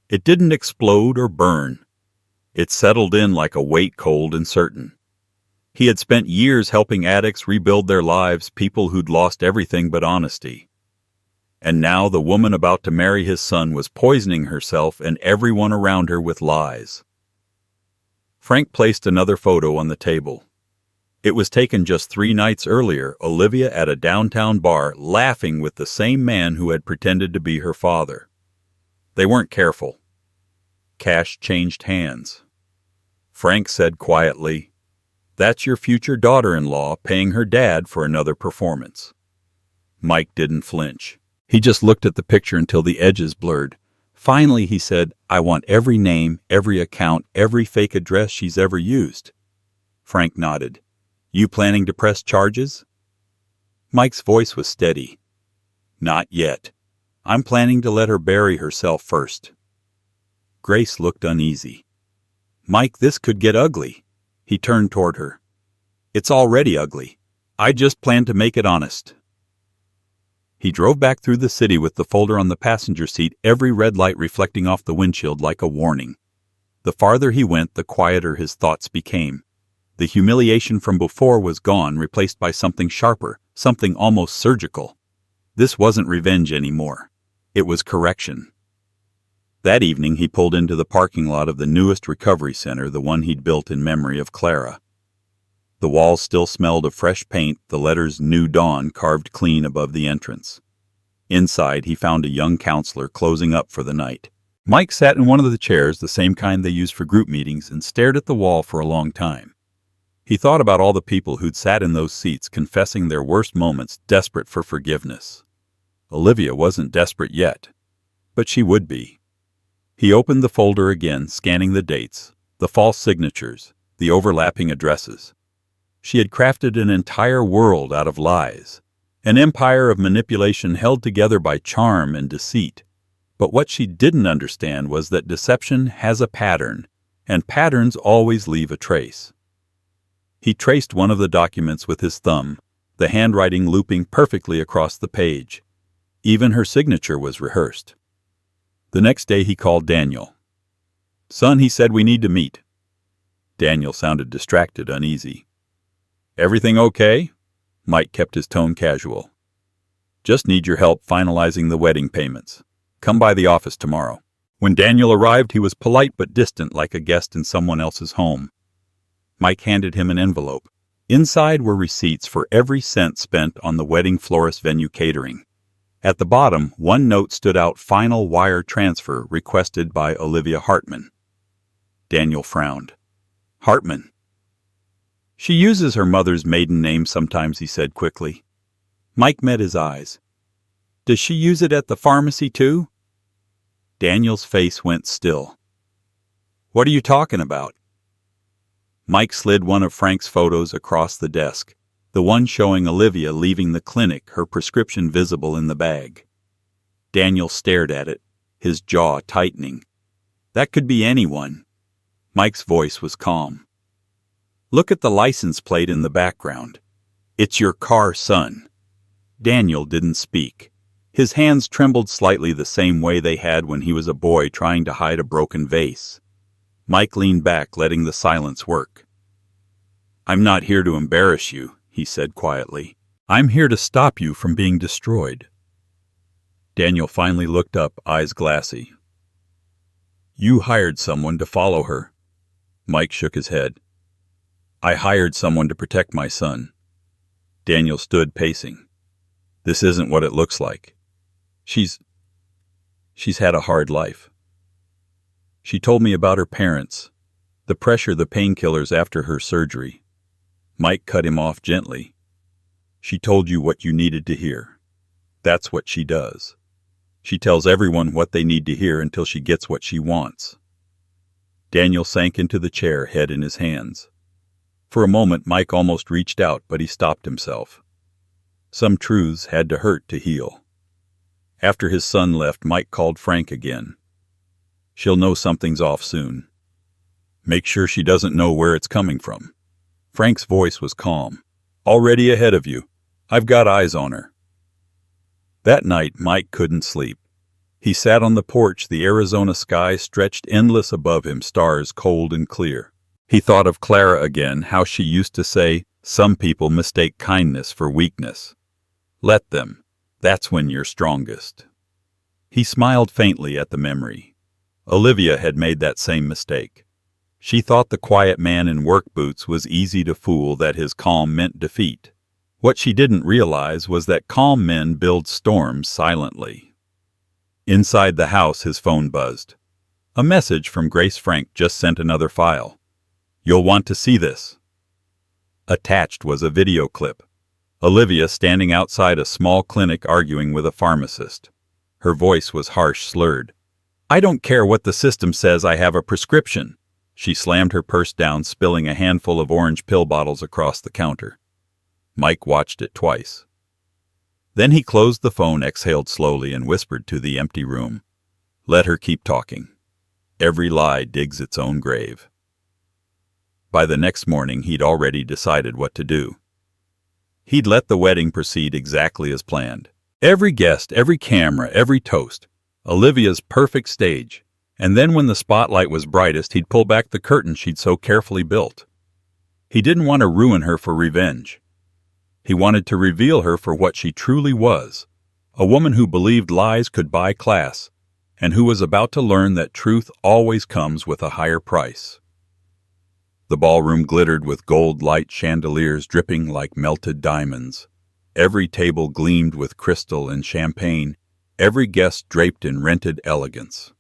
It didn't explode or burn. It settled in like a weight, cold and certain. He had spent years helping addicts rebuild their lives, people who'd lost everything but honesty. And now the woman about to marry his son was poisoning herself and everyone around her with lies. Frank placed another photo on the table. It was taken just 3 nights earlier, Olivia at a downtown bar laughing with the same man who had pretended to be her father. They weren't careful. Cash changed hands. Frank said quietly, "That's your future daughter-in-law paying her dad for another performance." Mike didn't flinch. He just looked at the picture until the edges blurred. Finally, he said, "I want every name, every account, every fake address she's ever used." Frank nodded. "You planning to press charges?" Mike's voice was steady. "Not yet. I'm planning to let her bury herself first." Grace looked uneasy. "Mike, this could get ugly." He turned toward her. "It's already ugly. I just plan to make it honest." He drove back through the city with the folder on the passenger seat, every red light reflecting off the windshield like a warning. The farther he went, the quieter his thoughts became. The humiliation from before was gone, replaced by something sharper, something almost surgical. This wasn't revenge anymore. It was correction. That evening he pulled into the parking lot of the newest recovery center, the one he'd built in memory of Clara. The walls still smelled of fresh paint, the letters New Dawn carved clean above the entrance. Inside he found a young counselor closing up for the night. Mike sat in one of the chairs, the same kind they used for group meetings, and stared at the wall for a long time. He thought about all the people who'd sat in those seats confessing their worst moments, desperate for forgiveness. Olivia wasn't desperate yet, but she would be. He opened the folder again, scanning the dates, the false signatures, the overlapping addresses. She had crafted an entire world out of lies, an empire of manipulation held together by charm and deceit. But what she didn't understand was that deception has a pattern, and patterns always leave a trace. He traced one of the documents with his thumb, the handwriting looping perfectly across the page. Even her signature was rehearsed. The next day he called Daniel. "Son," he said, "we need to meet." Daniel sounded distracted, uneasy. "Everything okay?" Mike kept his tone casual. "Just need your help finalizing the wedding payments. Come by the office tomorrow." When Daniel arrived, he was polite but distant, like a guest in someone else's home. Mike handed him an envelope. Inside were receipts for every cent spent on the wedding florist venue catering. At the bottom, one note stood out: "Final wire transfer requested by Olivia Hartman." Daniel frowned. "Hartman?" "She uses her mother's maiden name sometimes," he said quickly. Mike met his eyes. "Does she use it at the pharmacy too?" Daniel's face went still. "What are you talking about?" Mike slid one of Frank's photos across the desk, the one showing Olivia leaving the clinic, her prescription visible in the bag. Daniel stared at it, his jaw tightening. That could be anyone. Mike's voice was calm. "Look at the license plate in the background. It's your car, son." Daniel didn't speak. His hands trembled slightly, the same way they had when he was a boy trying to hide a broken vase. Mike leaned back, letting the silence work. "I'm not here to embarrass you," he said quietly. "I'm here to stop you from being destroyed." Daniel finally looked up, eyes glassy. "You hired someone to follow her." Mike shook his head. "I hired someone to protect my son." Daniel stood pacing. "This isn't what it looks like. She's had a hard life." She told me about her parents, the pressure, the painkillers after her surgery. Mike cut him off gently. She told you what you needed to hear. That's what she does. She tells everyone what they need to hear until she gets what she wants. Daniel sank into the chair, head in his hands. For a moment, Mike almost reached out, but he stopped himself. Some truths had to hurt to heal. After his son left, Mike called Frank again. She'll know something's off soon. Make sure she doesn't know where it's coming from. Frank's voice was calm. Already ahead of you. I've got eyes on her. That night, Mike couldn't sleep. He sat on the porch, the Arizona sky stretched endless above him, stars cold and clear. He thought of Clara again, how she used to say, "Some people mistake kindness for weakness. Let them. That's when you're strongest." He smiled faintly at the memory. Olivia had made that same mistake. She thought the quiet man in work boots was easy to fool, that his calm meant defeat. What she didn't realize was that calm men build storms silently. Inside the house, his phone buzzed. A message from Grace. Frank just sent another file. "You'll want to see this." Attached was a video clip. Olivia standing outside a small clinic arguing with a pharmacist. Her voice was harsh, slurred. "I don't care what the system says, I have a prescription." She slammed her purse down, spilling a handful of orange pill bottles across the counter. Mike watched it twice. Then he closed the phone, exhaled slowly, and whispered to the empty room, "Let her keep talking. Every lie digs its own grave." By the next morning, he'd already decided what to do. He'd let the wedding proceed exactly as planned. Every guest, every camera, every toast. Olivia's perfect stage. And then when the spotlight was brightest, he'd pull back the curtain she'd so carefully built. He didn't want to ruin her for revenge. He wanted to reveal her for what she truly was, a woman who believed lies could buy class, and who was about to learn that truth always comes with a higher price. The ballroom glittered with gold light chandeliers dripping like melted diamonds. Every table gleamed with crystal and champagne, every guest draped in rented elegance.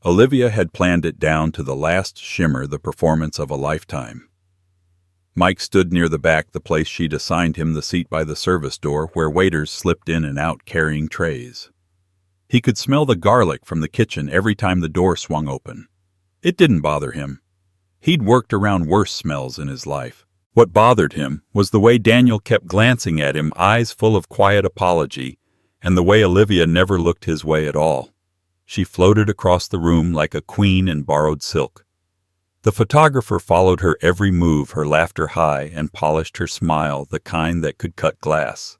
Olivia had planned it down to the last shimmer, the performance of a lifetime. Mike stood near the back, the place she'd assigned him, the seat by the service door where waiters slipped in and out carrying trays. He could smell the garlic from the kitchen every time the door swung open. It didn't bother him. He'd worked around worse smells in his life. What bothered him was the way Daniel kept glancing at him, eyes full of quiet apology, and the way Olivia never looked his way at all. She floated across the room like a queen in borrowed silk. The photographer followed her every move, her laughter high, and polished her smile, the kind that could cut glass.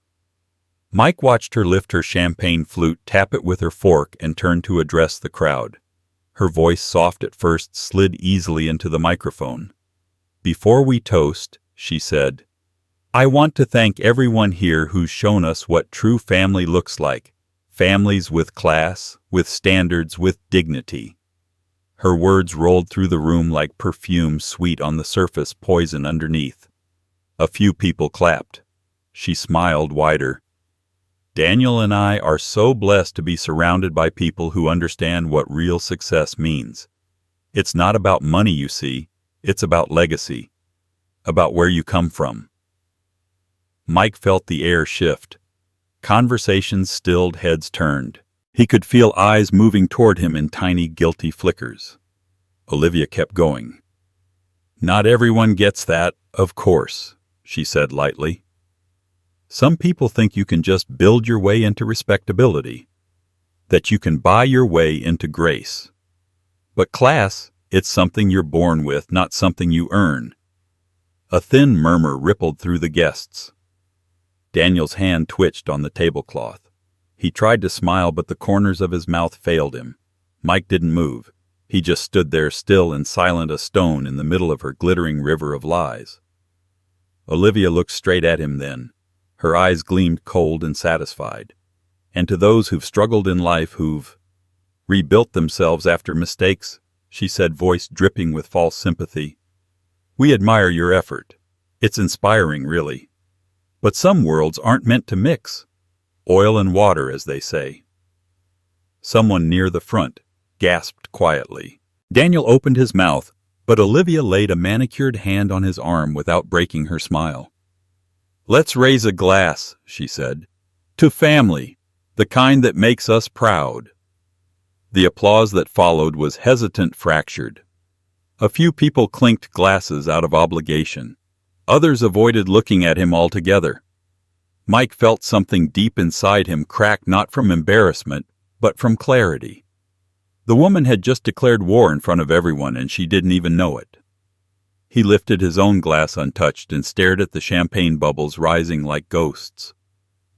Mike watched her lift her champagne flute, tap it with her fork, and turn to address the crowd. Her voice, soft at first, slid easily into the microphone. "Before we toast," she said, "I want to thank everyone here who's shown us what true family looks like. Families with class, with standards, with dignity." Her words rolled through the room like perfume, sweet on the surface, poison underneath. A few people clapped. She smiled wider. "Daniel and I are so blessed to be surrounded by people who understand what real success means. It's not about money, you see. It's about legacy. About where you come from." Mike felt the air shift. Conversations stilled, heads turned. He could feel eyes moving toward him in tiny, guilty flickers. Olivia kept going. "Not everyone gets that, of course," she said lightly. "Some people think you can just build your way into respectability, that you can buy your way into grace. But class, it's something you're born with, not something you earn." A thin murmur rippled through the guests. Daniel's hand twitched on the tablecloth. He tried to smile, but the corners of his mouth failed him. Mike didn't move. He just stood there, still and silent, a stone in the middle of her glittering river of lies. Olivia looked straight at him then. Her eyes gleamed cold and satisfied. "And to those who've struggled in life, who've rebuilt themselves after mistakes," she said, voice dripping with false sympathy, "we admire your effort. It's inspiring, really. But some worlds aren't meant to mix. Oil and water, as they say." Someone near the front, gasped quietly. Daniel opened his mouth, but Olivia laid a manicured hand on his arm without breaking her smile. "Let's raise a glass," she said, "to family, the kind that makes us proud." The applause that followed was hesitant, fractured. A few people clinked glasses out of obligation. Others avoided looking at him altogether. Mike felt something deep inside him crack, not from embarrassment, but from clarity. The woman had just declared war in front of everyone, and she didn't even know it. He lifted his own glass untouched and stared at the champagne bubbles rising like ghosts.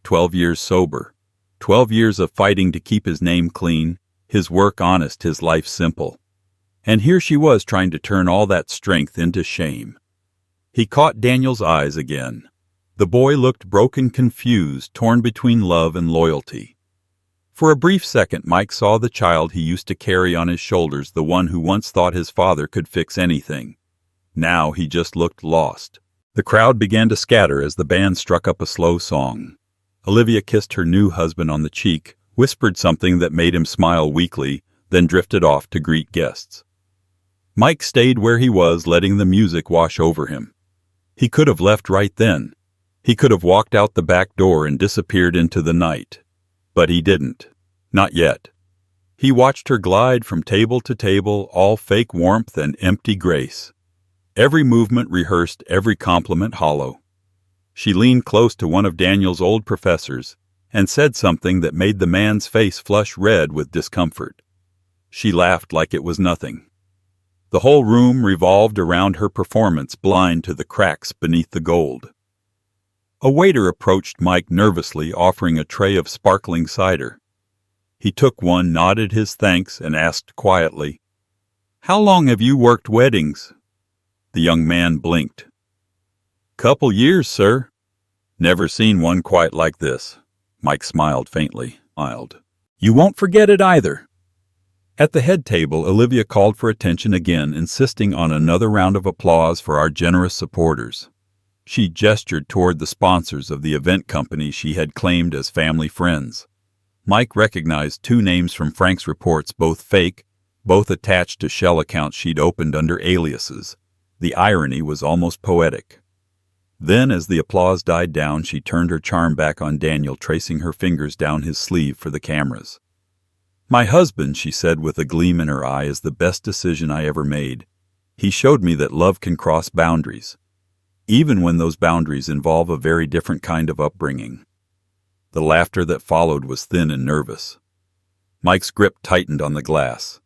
12 years sober. 12 years of fighting to keep his name clean, his work honest, his life simple. And here she was trying to turn all that strength into shame. He caught Daniel's eyes again. The boy looked broken, confused, torn between love and loyalty. For a brief second, Mike saw the child he used to carry on his shoulders, the one who once thought his father could fix anything. Now he just looked lost. The crowd began to scatter as the band struck up a slow song. Olivia kissed her new husband on the cheek, whispered something that made him smile weakly, then drifted off to greet guests. Mike stayed where he was, letting the music wash over him. He could have left right then. He could have walked out the back door and disappeared into the night. But he didn't. Not yet. He watched her glide from table to table, all fake warmth and empty grace. Every movement rehearsed, every compliment hollow. She leaned close to one of Daniel's old professors and said something that made the man's face flush red with discomfort. She laughed like it was nothing. The whole room revolved around her performance, blind to the cracks beneath the gold. A waiter approached Mike nervously, offering a tray of sparkling cider. He took one, nodded his thanks, and asked quietly, "How long have you worked weddings?" The young man blinked. "Couple years, sir." "Never seen one quite like this." Mike smiled faintly. "You won't forget it either." At the head table, Olivia called for attention again, insisting on another round of applause for our generous supporters. She gestured toward the sponsors of the event company she had claimed as family friends. Mike recognized two names from Frank's reports, both fake, both attached to shell accounts she'd opened under aliases. The irony was almost poetic. Then, as the applause died down, she turned her charm back on Daniel, tracing her fingers down his sleeve for the cameras. "My husband," she said with a gleam in her eye, "is the best decision I ever made. He showed me that love can cross boundaries, even when those boundaries involve a very different kind of upbringing." The laughter that followed was thin and nervous. Mike's grip tightened on the glass.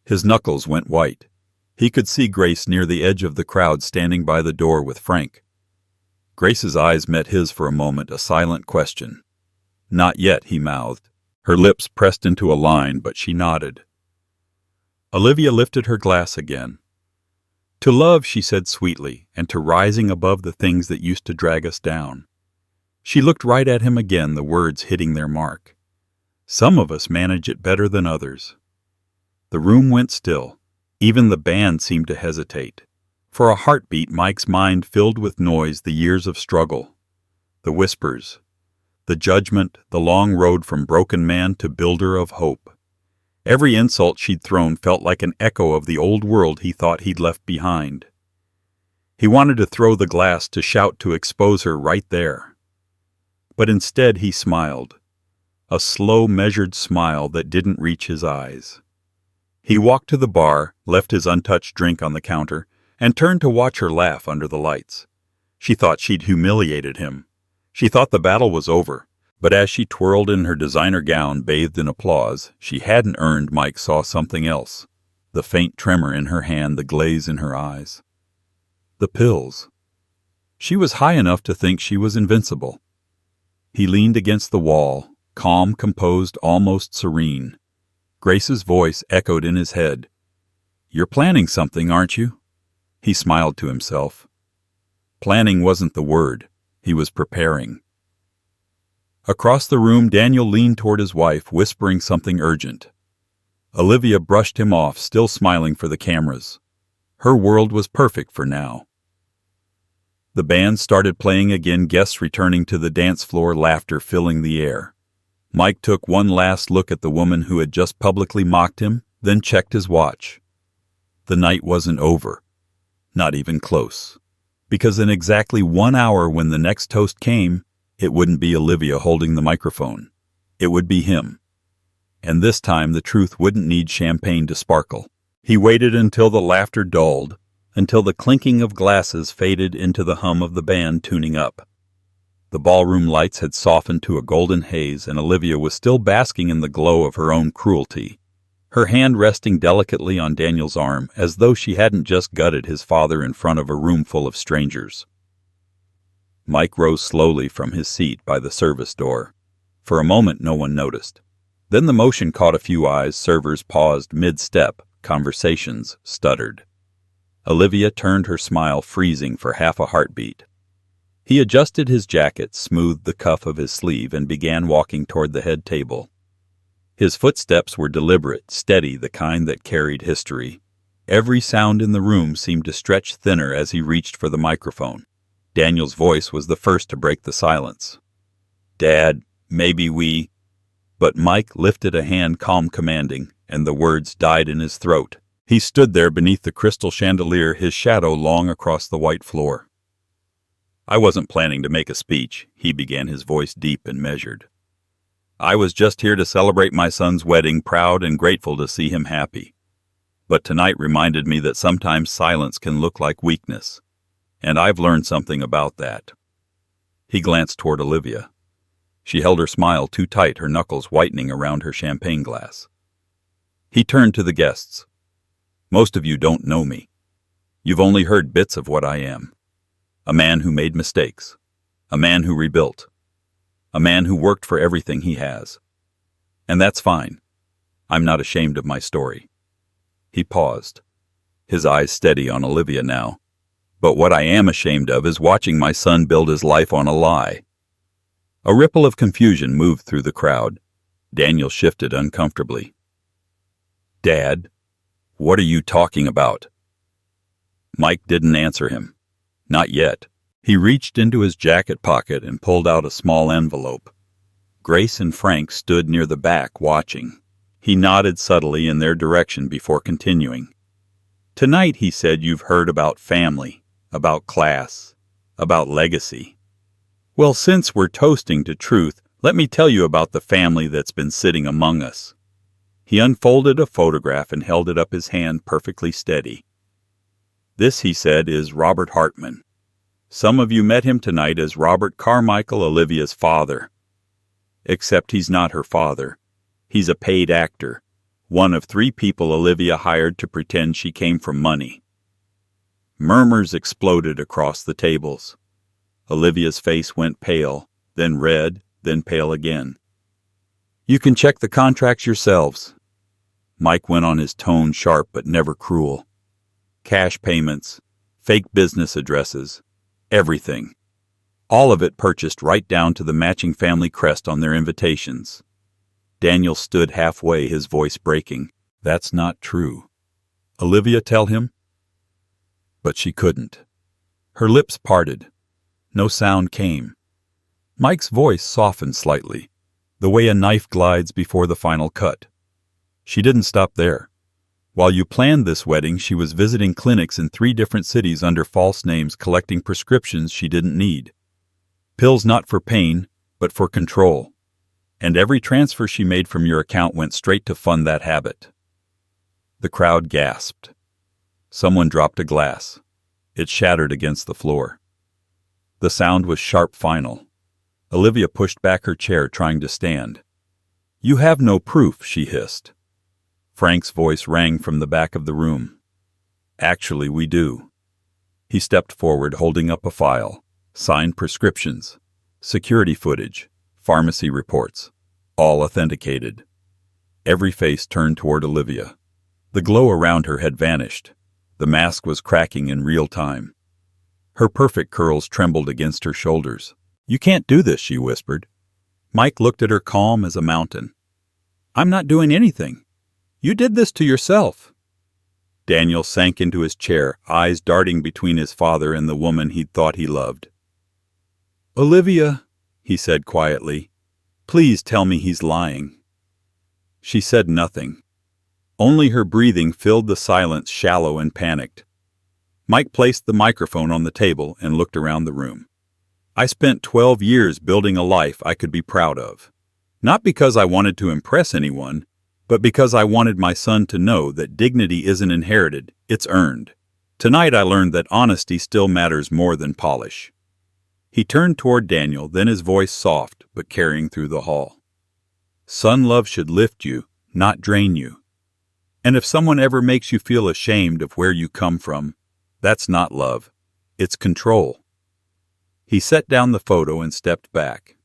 His knuckles went white. He could see Grace near the edge of the crowd, standing by the door with Frank. Grace's eyes met his for a moment, a silent question. "Not yet," he mouthed. Her lips pressed into a line, but she nodded. Olivia lifted her glass again. "To love," she said sweetly, "and to rising above the things that used to drag us down." She looked right at him again, the words hitting their mark. "Some of us manage it better than others." The room went still. Even the band seemed to hesitate. For a heartbeat, Mike's mind filled with noise, the years of struggle, the whispers, the judgment, the long road from broken man to builder of hope. Every insult she'd thrown felt like an echo of the old world he thought he'd left behind. He wanted to throw the glass, to shout, to expose her right there. But instead he smiled, a slow, measured smile that didn't reach his eyes. He walked to the bar, left his untouched drink on the counter, and turned to watch her laugh under the lights. She thought she'd humiliated him. She thought the battle was over, but as she twirled in her designer gown, bathed in applause, she hadn't earned. Mike saw something else, the faint tremor in her hand, the glaze in her eyes. The pills. She was high enough to think she was invincible. He leaned against the wall, calm, composed, almost serene. Grace's voice echoed in his head. "You're planning something, aren't you?" He smiled to himself. Planning wasn't the word. He was preparing. Across the room, Daniel leaned toward his wife, whispering something urgent. Olivia brushed him off, still smiling for the cameras. Her world was perfect for now. The band started playing again, guests returning to the dance floor, laughter filling the air. Mike took one last look at the woman who had just publicly mocked him, then checked his watch. The night wasn't over, not even close, because in exactly 1 hour when the next toast came, it wouldn't be Olivia holding the microphone. It would be him. And this time the truth wouldn't need champagne to sparkle. He waited until the laughter dulled, until the clinking of glasses faded into the hum of the band tuning up. The ballroom lights had softened to a golden haze, and Olivia was still basking in the glow of her own cruelty, her hand resting delicately on Daniel's arm, as though she hadn't just gutted his father in front of a room full of strangers. Mike rose slowly from his seat by the service door. For a moment no one noticed. Then the motion caught a few eyes, servers paused mid-step, conversations stuttered. Olivia turned her smile freezing for half a heartbeat. He adjusted his jacket, smoothed the cuff of his sleeve, and began walking toward the head table. His footsteps were deliberate, steady, the kind that carried history. Every sound in the room seemed to stretch thinner as he reached for the microphone. Daniel's voice was the first to break the silence. "Dad, maybe we—" But Mike lifted a hand, calm, commanding, and the words died in his throat. He stood there beneath the crystal chandelier, his shadow long across the white floor. "I wasn't planning to make a speech," he began, his voice deep and measured. "I was just here to celebrate my son's wedding, proud and grateful to see him happy. But tonight reminded me that sometimes silence can look like weakness, and I've learned something about that." He glanced toward Olivia. She held her smile too tight, her knuckles whitening around her champagne glass. He turned to the guests. "Most of you don't know me. You've only heard bits of what I am. A man who made mistakes. A man who rebuilt. A man who worked for everything he has. And that's fine. I'm not ashamed of my story." He paused, his eyes steady on Olivia now. "But what I am ashamed of is watching my son build his life on a lie." A ripple of confusion moved through the crowd. Daniel shifted uncomfortably. "Dad, what are you talking about?" Mike didn't answer him. Not yet. He reached into his jacket pocket and pulled out a small envelope. Grace and Frank stood near the back watching. He nodded subtly in their direction before continuing. "Tonight," he said, "you've heard about family, about class, about legacy. Well, since we're toasting to truth, let me tell you about the family that's been sitting among us." He unfolded a photograph and held it up, his hand perfectly steady. "This," he said, "is Robert Hartman. Some of you met him tonight as Robert Carmichael, Olivia's father. Except he's not her father. He's a paid actor, one of 3 people Olivia hired to pretend she came from money." Murmurs exploded across the tables. Olivia's face went pale, then red, then pale again. "You can check the contracts yourselves." Mike went on, his tone sharp but never cruel. "Cash payments, fake business addresses, everything. All of it purchased right down to the matching family crest on their invitations." Daniel stood halfway, his voice breaking. "That's not true." Olivia tell him? But she couldn't. Her lips parted. No sound came. Mike's voice softened slightly, the way a knife glides before the final cut. "She didn't stop there. While you planned this wedding, she was visiting clinics in 3 different cities under false names, collecting prescriptions she didn't need. Pills not for pain, but for control. And every transfer she made from your account went straight to fund that habit." The crowd gasped. Someone dropped a glass. It shattered against the floor. The sound was sharp, final. Olivia pushed back her chair, trying to stand. "You have no proof," she hissed. Frank's voice rang from the back of the room. "Actually, we do." He stepped forward, holding up a file. Signed prescriptions, security footage, pharmacy reports, all authenticated. Every face turned toward Olivia. The glow around her had vanished. The mask was cracking in real time. Her perfect curls trembled against her shoulders. "You can't do this," she whispered. Mike looked at her, calm as a mountain. "I'm not doing anything. You did this to yourself." Daniel sank into his chair, eyes darting between his father and the woman he'd thought he loved. "Olivia," he said quietly, "please tell me he's lying." She said nothing. Only her breathing filled the silence, shallow and panicked. Mike placed the microphone on the table and looked around the room. I spent 12 years building a life I could be proud of. Not because I wanted to impress anyone, but because I wanted my son to know that dignity isn't inherited, it's earned. Tonight I learned that honesty still matters more than polish. He turned toward Daniel, then his voice soft but carrying through the hall. Son, love should lift you, not drain you. And if someone ever makes you feel ashamed of where you come from, that's not love. It's control. He set down the photo and stepped back.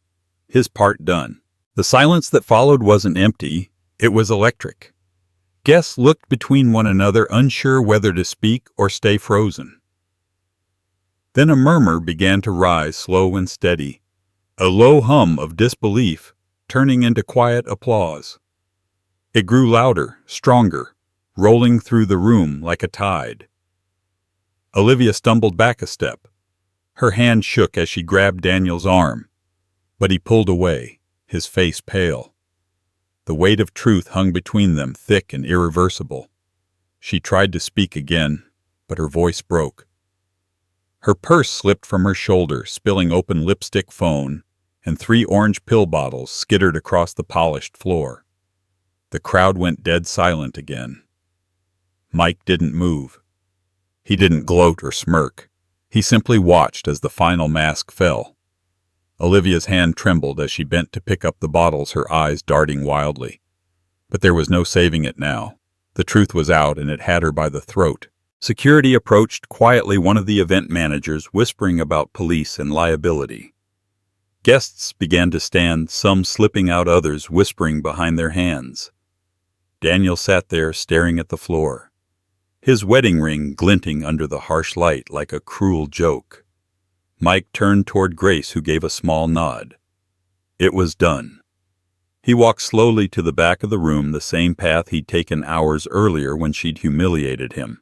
His part done. The silence that followed wasn't empty, it was electric. Guests looked between one another, unsure whether to speak or stay frozen. Then a murmur began to rise, slow and steady, a low hum of disbelief turning into quiet applause. It grew louder, stronger, rolling through the room like a tide. Olivia stumbled back a step. Her hand shook as she grabbed Daniel's arm, but he pulled away, his face pale. The weight of truth hung between them, thick and irreversible. She tried to speak again, but her voice broke. Her purse slipped from her shoulder, spilling open lipstick phone, and 3 orange pill bottles skittered across the polished floor. The crowd went dead silent again. Mike didn't move. He didn't gloat or smirk. He simply watched as the final mask fell. Olivia's hand trembled as she bent to pick up the bottles, her eyes darting wildly. But there was no saving it now. The truth was out, and it had her by the throat. Security approached quietly, one of the event managers whispering about police and liability. Guests began to stand, some slipping out, others whispering behind their hands. Daniel sat there staring at the floor, his wedding ring glinting under the harsh light like a cruel joke. Mike turned toward Grace, who gave a small nod. It was done. He walked slowly to the back of the room, the same path he'd taken hours earlier when she'd humiliated him.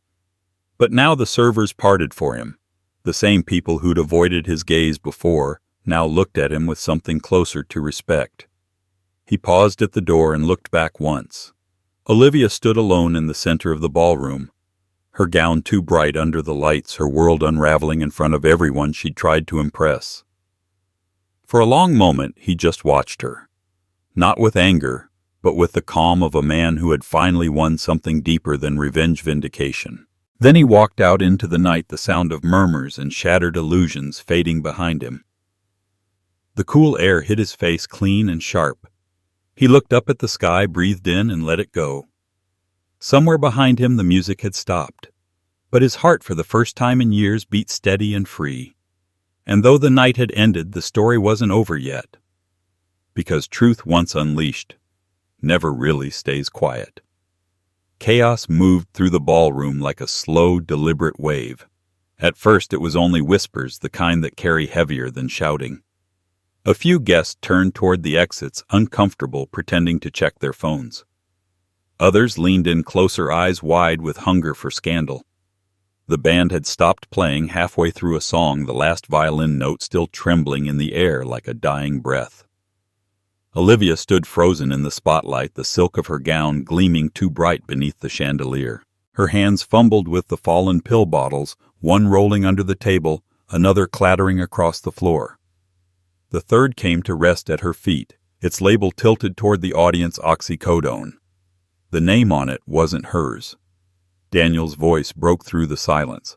But now the servers parted for him. The same people who'd avoided his gaze before now looked at him with something closer to respect. He paused at the door and looked back once. Olivia stood alone in the center of the ballroom, her gown too bright under the lights, her world unraveling in front of everyone she'd tried to impress. For a long moment, he just watched her. Not with anger, but with the calm of a man who had finally won something deeper than revenge vindication. Then he walked out into the night, the sound of murmurs and shattered illusions fading behind him. The cool air hit his face clean and sharp. He looked up at the sky, breathed in, and let it go. Somewhere behind him the music had stopped, but his heart for the first time in years beat steady and free. And though the night had ended, the story wasn't over yet. Because truth once unleashed never really stays quiet. Chaos moved through the ballroom like a slow, deliberate wave. At first it was only whispers, the kind that carry heavier than shouting. A few guests turned toward the exits, uncomfortable, pretending to check their phones. Others leaned in closer, eyes wide with hunger for scandal. The band had stopped playing halfway through a song, the last violin note still trembling in the air like a dying breath. Olivia stood frozen in the spotlight, the silk of her gown gleaming too bright beneath the chandelier. Her hands fumbled with the fallen pill bottles, one rolling under the table, another clattering across the floor. The third came to rest at her feet, its label tilted toward the audience, oxycodone. The name on it wasn't hers. Daniel's voice broke through the silence.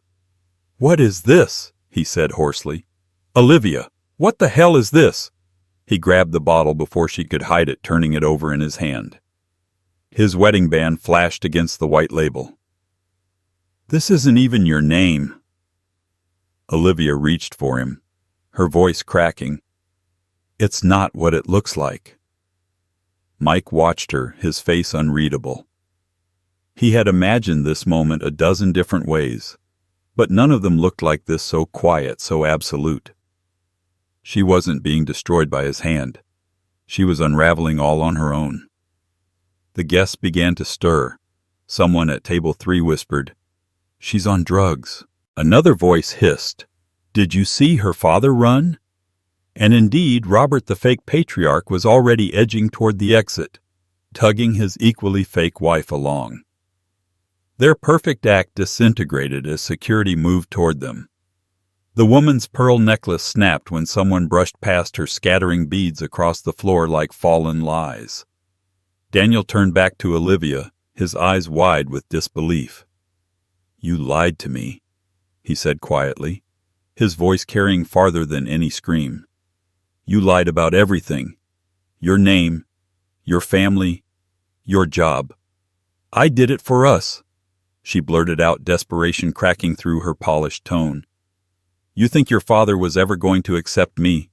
"What is this?" he said hoarsely. "Olivia, what the hell is this?" He grabbed the bottle before she could hide it, turning it over in his hand. His wedding band flashed against the white label. "This isn't even your name." Olivia reached for him, her voice cracking. "It's not what it looks like." Mike watched her, his face unreadable. He had imagined this moment a dozen different ways, but none of them looked like this, so quiet, so absolute. She wasn't being destroyed by his hand. She was unraveling all on her own. The guests began to stir. Someone at table 3 whispered, "She's on drugs." Another voice hissed, "Did you see her father run?" And indeed, Robert the fake patriarch was already edging toward the exit, tugging his equally fake wife along. Their perfect act disintegrated as security moved toward them. The woman's pearl necklace snapped when someone brushed past her, scattering beads across the floor like fallen lies. Daniel turned back to Olivia, his eyes wide with disbelief. "You lied to me," he said quietly, his voice carrying farther than any scream. "You lied about everything. Your name, your family, your job. I did it for us," she blurted out, desperation cracking through her polished tone. "You think your father was ever going to accept me?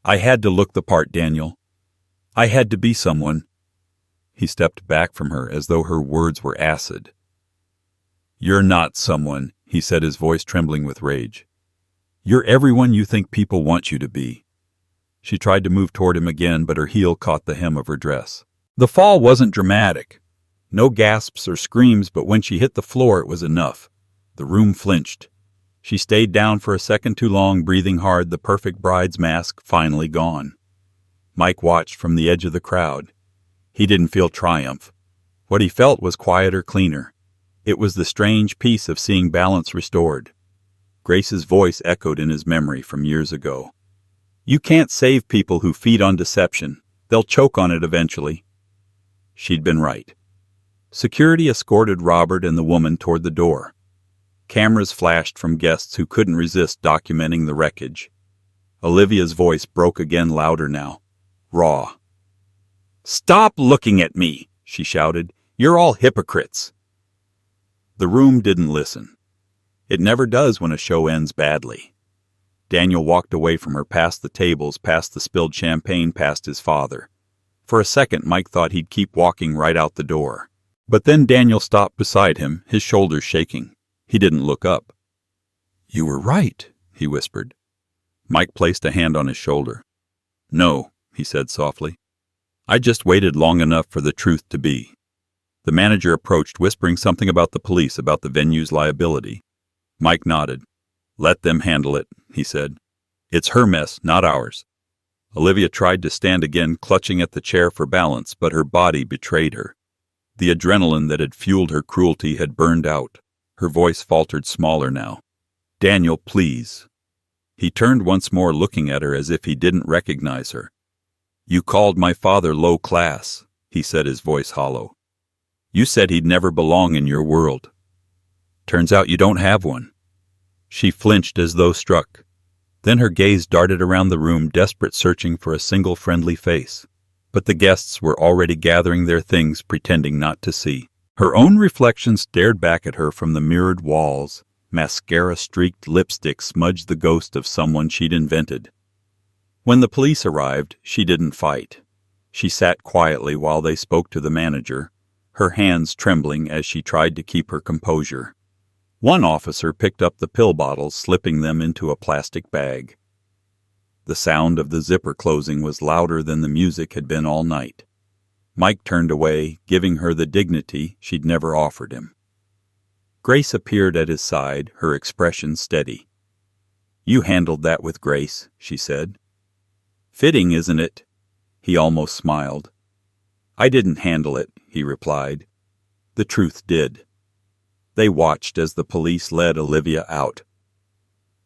I had to look the part, Daniel. I had to be someone." He stepped back from her as though her words were acid. "You're not someone," he said, his voice trembling with rage. "You're everyone you think people want you to be." She tried to move toward him again, but her heel caught the hem of her dress. The fall wasn't dramatic. No gasps or screams, but when she hit the floor it was enough. The room flinched. She stayed down for a second too long, breathing hard, the perfect bride's mask finally gone. Mike watched from the edge of the crowd. He didn't feel triumph. What he felt was quieter, cleaner. It was the strange peace of seeing balance restored. Grace's voice echoed in his memory from years ago. "You can't save people who feed on deception. They'll choke on it eventually." She'd been right. Security escorted Robert and the woman toward the door. Cameras flashed from guests who couldn't resist documenting the wreckage. Olivia's voice broke again, louder now, raw. "Stop looking at me," she shouted. "You're all hypocrites." The room didn't listen. It never does when a show ends badly. Daniel walked away from her, past the tables, past the spilled champagne, past his father. For a second, Mike thought he'd keep walking right out the door. But then Daniel stopped beside him, his shoulders shaking. He didn't look up. "You were right," he whispered. Mike placed a hand on his shoulder. "No," he said softly. "I just waited long enough for the truth to be." The manager approached, whispering something about the police, about the venue's liability. Mike nodded. "Let them handle it," he said. "It's her mess, not ours." Olivia tried to stand again, clutching at the chair for balance, but her body betrayed her. The adrenaline that had fueled her cruelty had burned out. Her voice faltered, smaller now. "Daniel, please." He turned once more, looking at her as if he didn't recognize her. "You called my father low class," he said, his voice hollow. "You said he'd never belong in your world. Turns out you don't have one." She flinched as though struck. Then her gaze darted around the room, desperate, searching for a single friendly face. But the guests were already gathering their things, pretending not to see. Her own reflection stared back at her from the mirrored walls. Mascara-streaked lipstick smudged the ghost of someone she'd invented. When the police arrived, she didn't fight. She sat quietly while they spoke to the manager, her hands trembling as she tried to keep her composure. One officer picked up the pill bottles, slipping them into a plastic bag. The sound of the zipper closing was louder than the music had been all night. Mike turned away, giving her the dignity she'd never offered him. Grace appeared at his side, her expression steady. "You handled that with grace," she said. "Fitting, isn't it?" He almost smiled. "I didn't handle it," he replied. "The truth did." They watched as the police led Olivia out.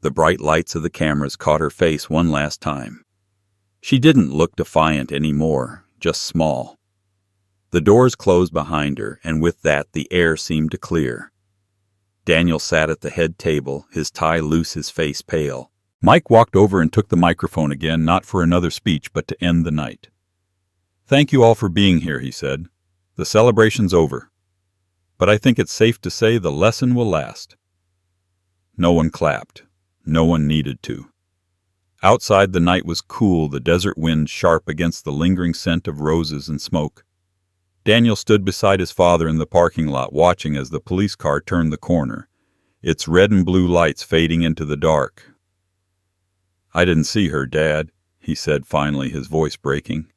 The bright lights of the cameras caught her face one last time. She didn't look defiant anymore, just small. The doors closed behind her, and with that the air seemed to clear. Daniel sat at the head table, his tie loose, his face pale. Mike walked over and took the microphone again, not for another speech, but to end the night. "Thank you all for being here," he said. "The celebration's over. But I think it's safe to say the lesson will last." No one clapped. No one needed to. Outside the night was cool, the desert wind sharp against the lingering scent of roses and smoke. Daniel stood beside his father in the parking lot, watching as the police car turned the corner, its red and blue lights fading into the dark. "I didn't see her, Dad," he said finally, his voice breaking.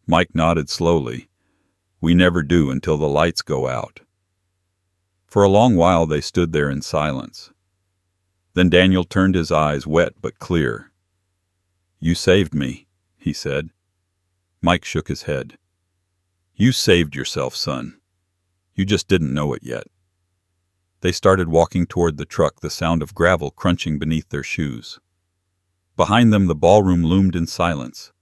Mike nodded slowly. "We never do until the lights go out." For a long while they stood there in silence. Then Daniel turned, his eyes wet but clear. "You saved me," he said. Mike shook his head. "You saved yourself, son. You just didn't know it yet." They started walking toward the truck, the sound of gravel crunching beneath their shoes. Behind them, the ballroom loomed in silence.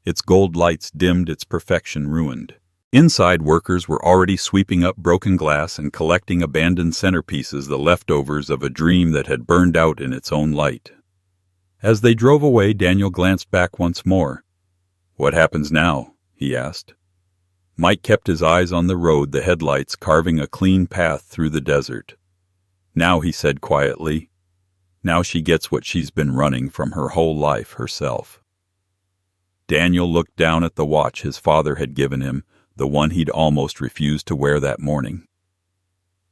Its gold lights dimmed, its perfection ruined. Inside, workers were already sweeping up broken glass and collecting abandoned centerpieces, the leftovers of a dream that had burned out in its own light. As they drove away, Daniel glanced back once more. "What happens now?" he asked. Mike kept his eyes on the road, the headlights carving a clean path through the desert. "Now," he said quietly, "now she gets what she's been running from her whole life herself." Daniel looked down at the watch his father had given him, the one he'd almost refused to wear that morning.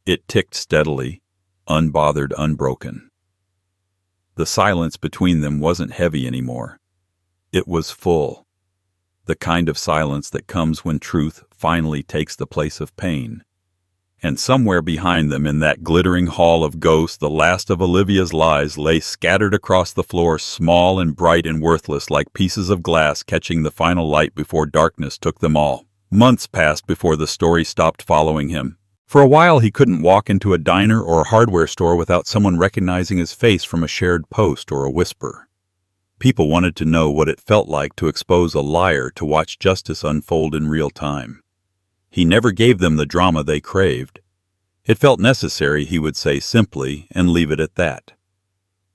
It ticked steadily, unbothered, unbroken. The silence between them wasn't heavy anymore. It was full. The kind of silence that comes when truth finally takes the place of pain. And somewhere behind them, in that glittering hall of ghosts, the last of Olivia's lies lay scattered across the floor, small and bright and worthless, like pieces of glass catching the final light before darkness took them all. Months passed before the story stopped following him. For a while, he couldn't walk into a diner or a hardware store without someone recognizing his face from a shared post or a whisper. People wanted to know what it felt like to expose a liar, to watch justice unfold in real time. He never gave them the drama they craved. It felt necessary, he would say simply, and leave it at that.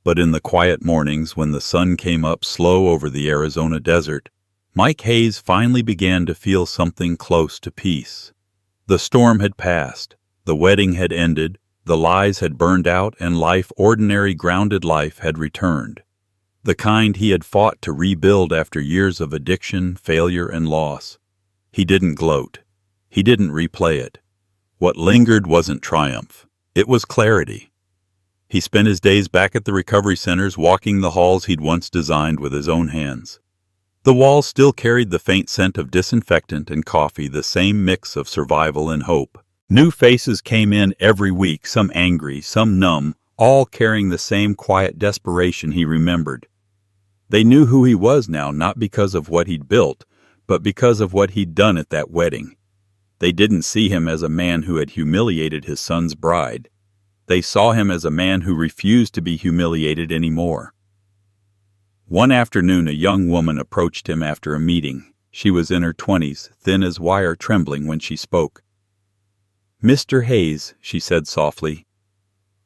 But in the quiet mornings, when the sun came up slow over the Arizona desert, Mike Hayes finally began to feel something close to peace. The storm had passed, the wedding had ended, the lies had burned out, and life, ordinary grounded life, had returned. The kind he had fought to rebuild after years of addiction, failure, and loss. He didn't gloat. He didn't replay it. What lingered wasn't triumph. It was clarity. He spent his days back at the recovery centers, walking the halls he'd once designed with his own hands. The walls still carried the faint scent of disinfectant and coffee, the same mix of survival and hope. New faces came in every week, some angry, some numb, all carrying the same quiet desperation he remembered. They knew who he was now, not because of what he'd built, but because of what he'd done at that wedding. They didn't see him as a man who had humiliated his son's bride. They saw him as a man who refused to be humiliated anymore. One afternoon, a young woman approached him after a meeting. She was in her 20s, thin as wire, trembling when she spoke. "Mr. Hayes," she said softly,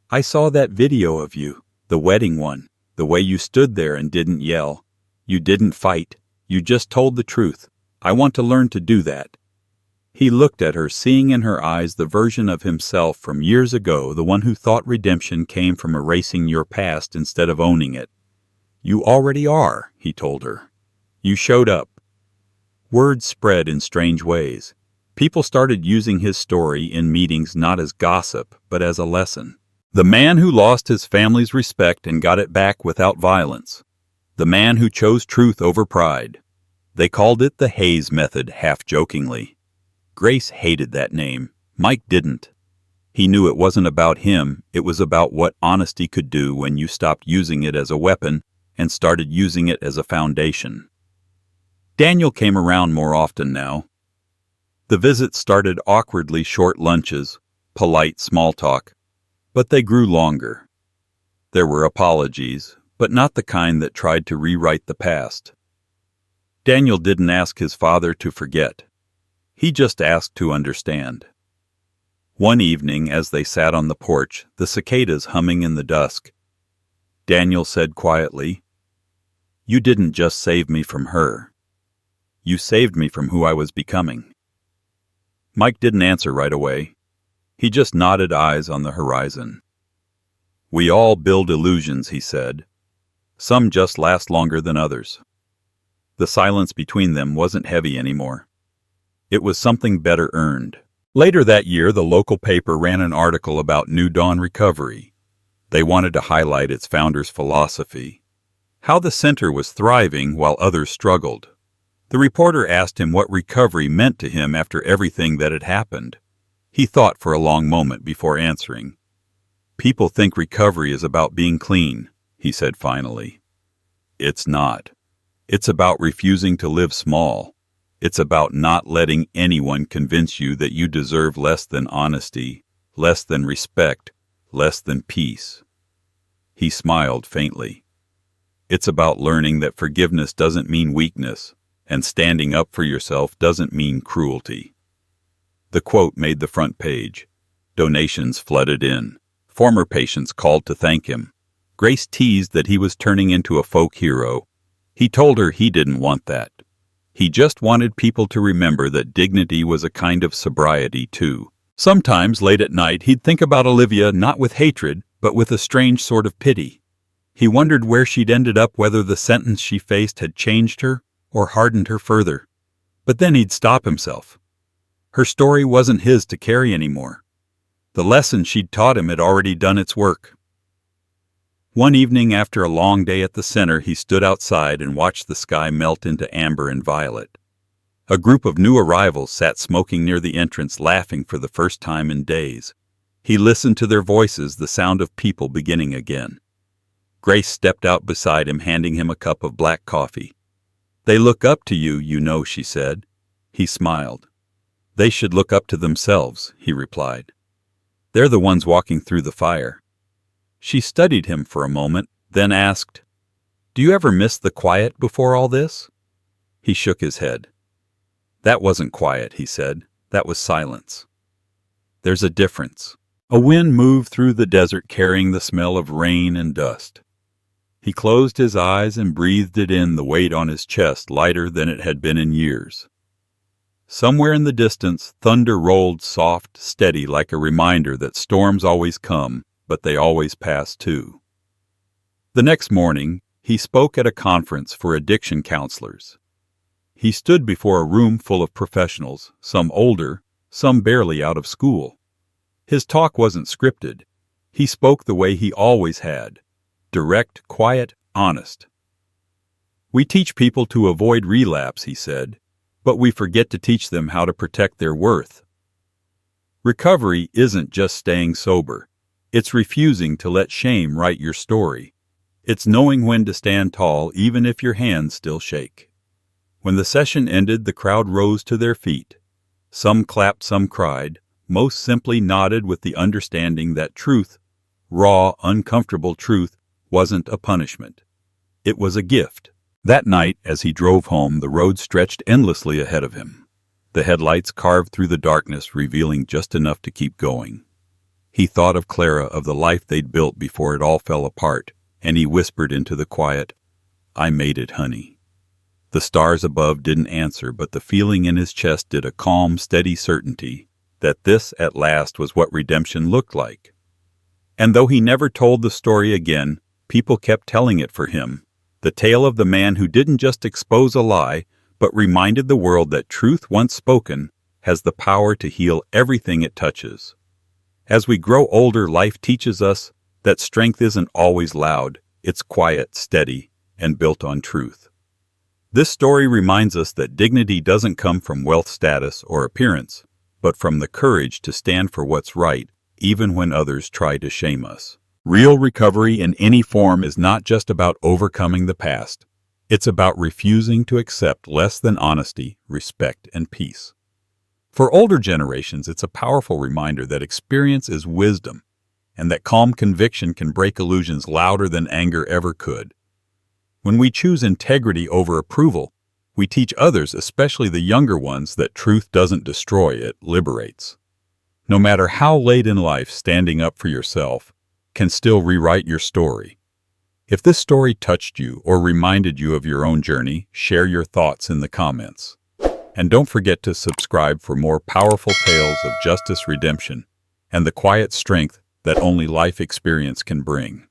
"I saw that video of you, the wedding one, the way you stood there and didn't yell. You didn't fight. You just told the truth. I want to learn to do that." He looked at her, seeing in her eyes the version of himself from years ago, the one who thought redemption came from erasing your past instead of owning it. "You already are," he told her. "You showed up." Words spread in strange ways. People started using his story in meetings not as gossip, but as a lesson. The man who lost his family's respect and got it back without violence. The man who chose truth over pride. They called it the Hayes method, half-jokingly. Grace hated that name. Mike didn't. He knew it wasn't about him, it was about what honesty could do when you stopped using it as a weapon and started using it as a foundation. Daniel came around more often now. The visits started awkwardly short lunches, polite small talk, but they grew longer. There were apologies, but not the kind that tried to rewrite the past. Daniel didn't ask his father to forget. He just asked to understand. One evening, as they sat on the porch, the cicadas humming in the dusk, Daniel said quietly, "You didn't just save me from her. You saved me from who I was becoming." Mike didn't answer right away. He just nodded, eyes on the horizon. "We all build illusions," he said. "Some just last longer than others." The silence between them wasn't heavy anymore. It was something better earned. Later that year, the local paper ran an article about New Dawn Recovery. They wanted to highlight its founder's philosophy, how the center was thriving while others struggled. The reporter asked him what recovery meant to him after everything that had happened. He thought for a long moment before answering. "People think recovery is about being clean," he said finally. "It's not. It's about refusing to live small. It's about not letting anyone convince you that you deserve less than honesty, less than respect, less than peace. He smiled faintly. It's about learning that forgiveness doesn't mean weakness, and standing up for yourself doesn't mean cruelty. The quote made the front page. Donations flooded in. Former patients called to thank him. Grace teased that he was turning into a folk hero. He told her he didn't want that. He just wanted people to remember that dignity was a kind of sobriety, too. Sometimes, late at night, he'd think about Olivia not with hatred, but with a strange sort of pity. He wondered where she'd ended up, whether the sentence she faced had changed her or hardened her further. But then he'd stop himself. Her story wasn't his to carry anymore. The lesson she'd taught him had already done its work. One evening after a long day at the center, he stood outside and watched the sky melt into amber and violet. A group of new arrivals sat smoking near the entrance, laughing for the first time in days. He listened to their voices, the sound of people beginning again. Grace stepped out beside him, handing him a cup of black coffee. "They look up to you, you know," she said. He smiled. "They should look up to themselves," he replied. "They're the ones walking through the fire." She studied him for a moment, then asked, "Do you ever miss the quiet before all this?" He shook his head. "That wasn't quiet," he said. "That was silence." "There's a difference." A wind moved through the desert, carrying the smell of rain and dust. He closed his eyes and breathed it in, the weight on his chest lighter than it had been in years. Somewhere in the distance, thunder rolled soft, steady, like a reminder that storms always come, but they always pass too. The next morning, he spoke at a conference for addiction counselors. He stood before a room full of professionals, some older, some barely out of school. His talk wasn't scripted. He spoke the way he always had. Direct, quiet, honest. "We teach people to avoid relapse," he said, "but we forget to teach them how to protect their worth. Recovery isn't just staying sober. It's refusing to let shame write your story. It's knowing when to stand tall even if your hands still shake." When the session ended, the crowd rose to their feet. Some clapped, some cried. Most simply nodded with the understanding that truth, raw, uncomfortable truth, wasn't a punishment. It was a gift. That night, as he drove home, the road stretched endlessly ahead of him. The headlights carved through the darkness, revealing just enough to keep going. He thought of Clara, of the life they'd built before it all fell apart, and he whispered into the quiet, "I made it, honey." The stars above didn't answer, but the feeling in his chest did, a calm, steady certainty that this, at last, was what redemption looked like. And though he never told the story again, people kept telling it for him, the tale of the man who didn't just expose a lie, but reminded the world that truth once spoken has the power to heal everything it touches. As we grow older, life teaches us that strength isn't always loud, it's quiet, steady, and built on truth. This story reminds us that dignity doesn't come from wealth, status, or appearance, but from the courage to stand for what's right, even when others try to shame us. Real recovery in any form is not just about overcoming the past. It's about refusing to accept less than honesty, respect, and peace. For older generations, it's a powerful reminder that experience is wisdom, and that calm conviction can break illusions louder than anger ever could. When we choose integrity over approval, we teach others, especially the younger ones, that truth doesn't destroy, it liberates. No matter how late in life, standing up for yourself can still rewrite your story. If this story touched you or reminded you of your own journey, share your thoughts in the comments. And don't forget to subscribe for more powerful tales of justice, redemption, and the quiet strength that only life experience can bring.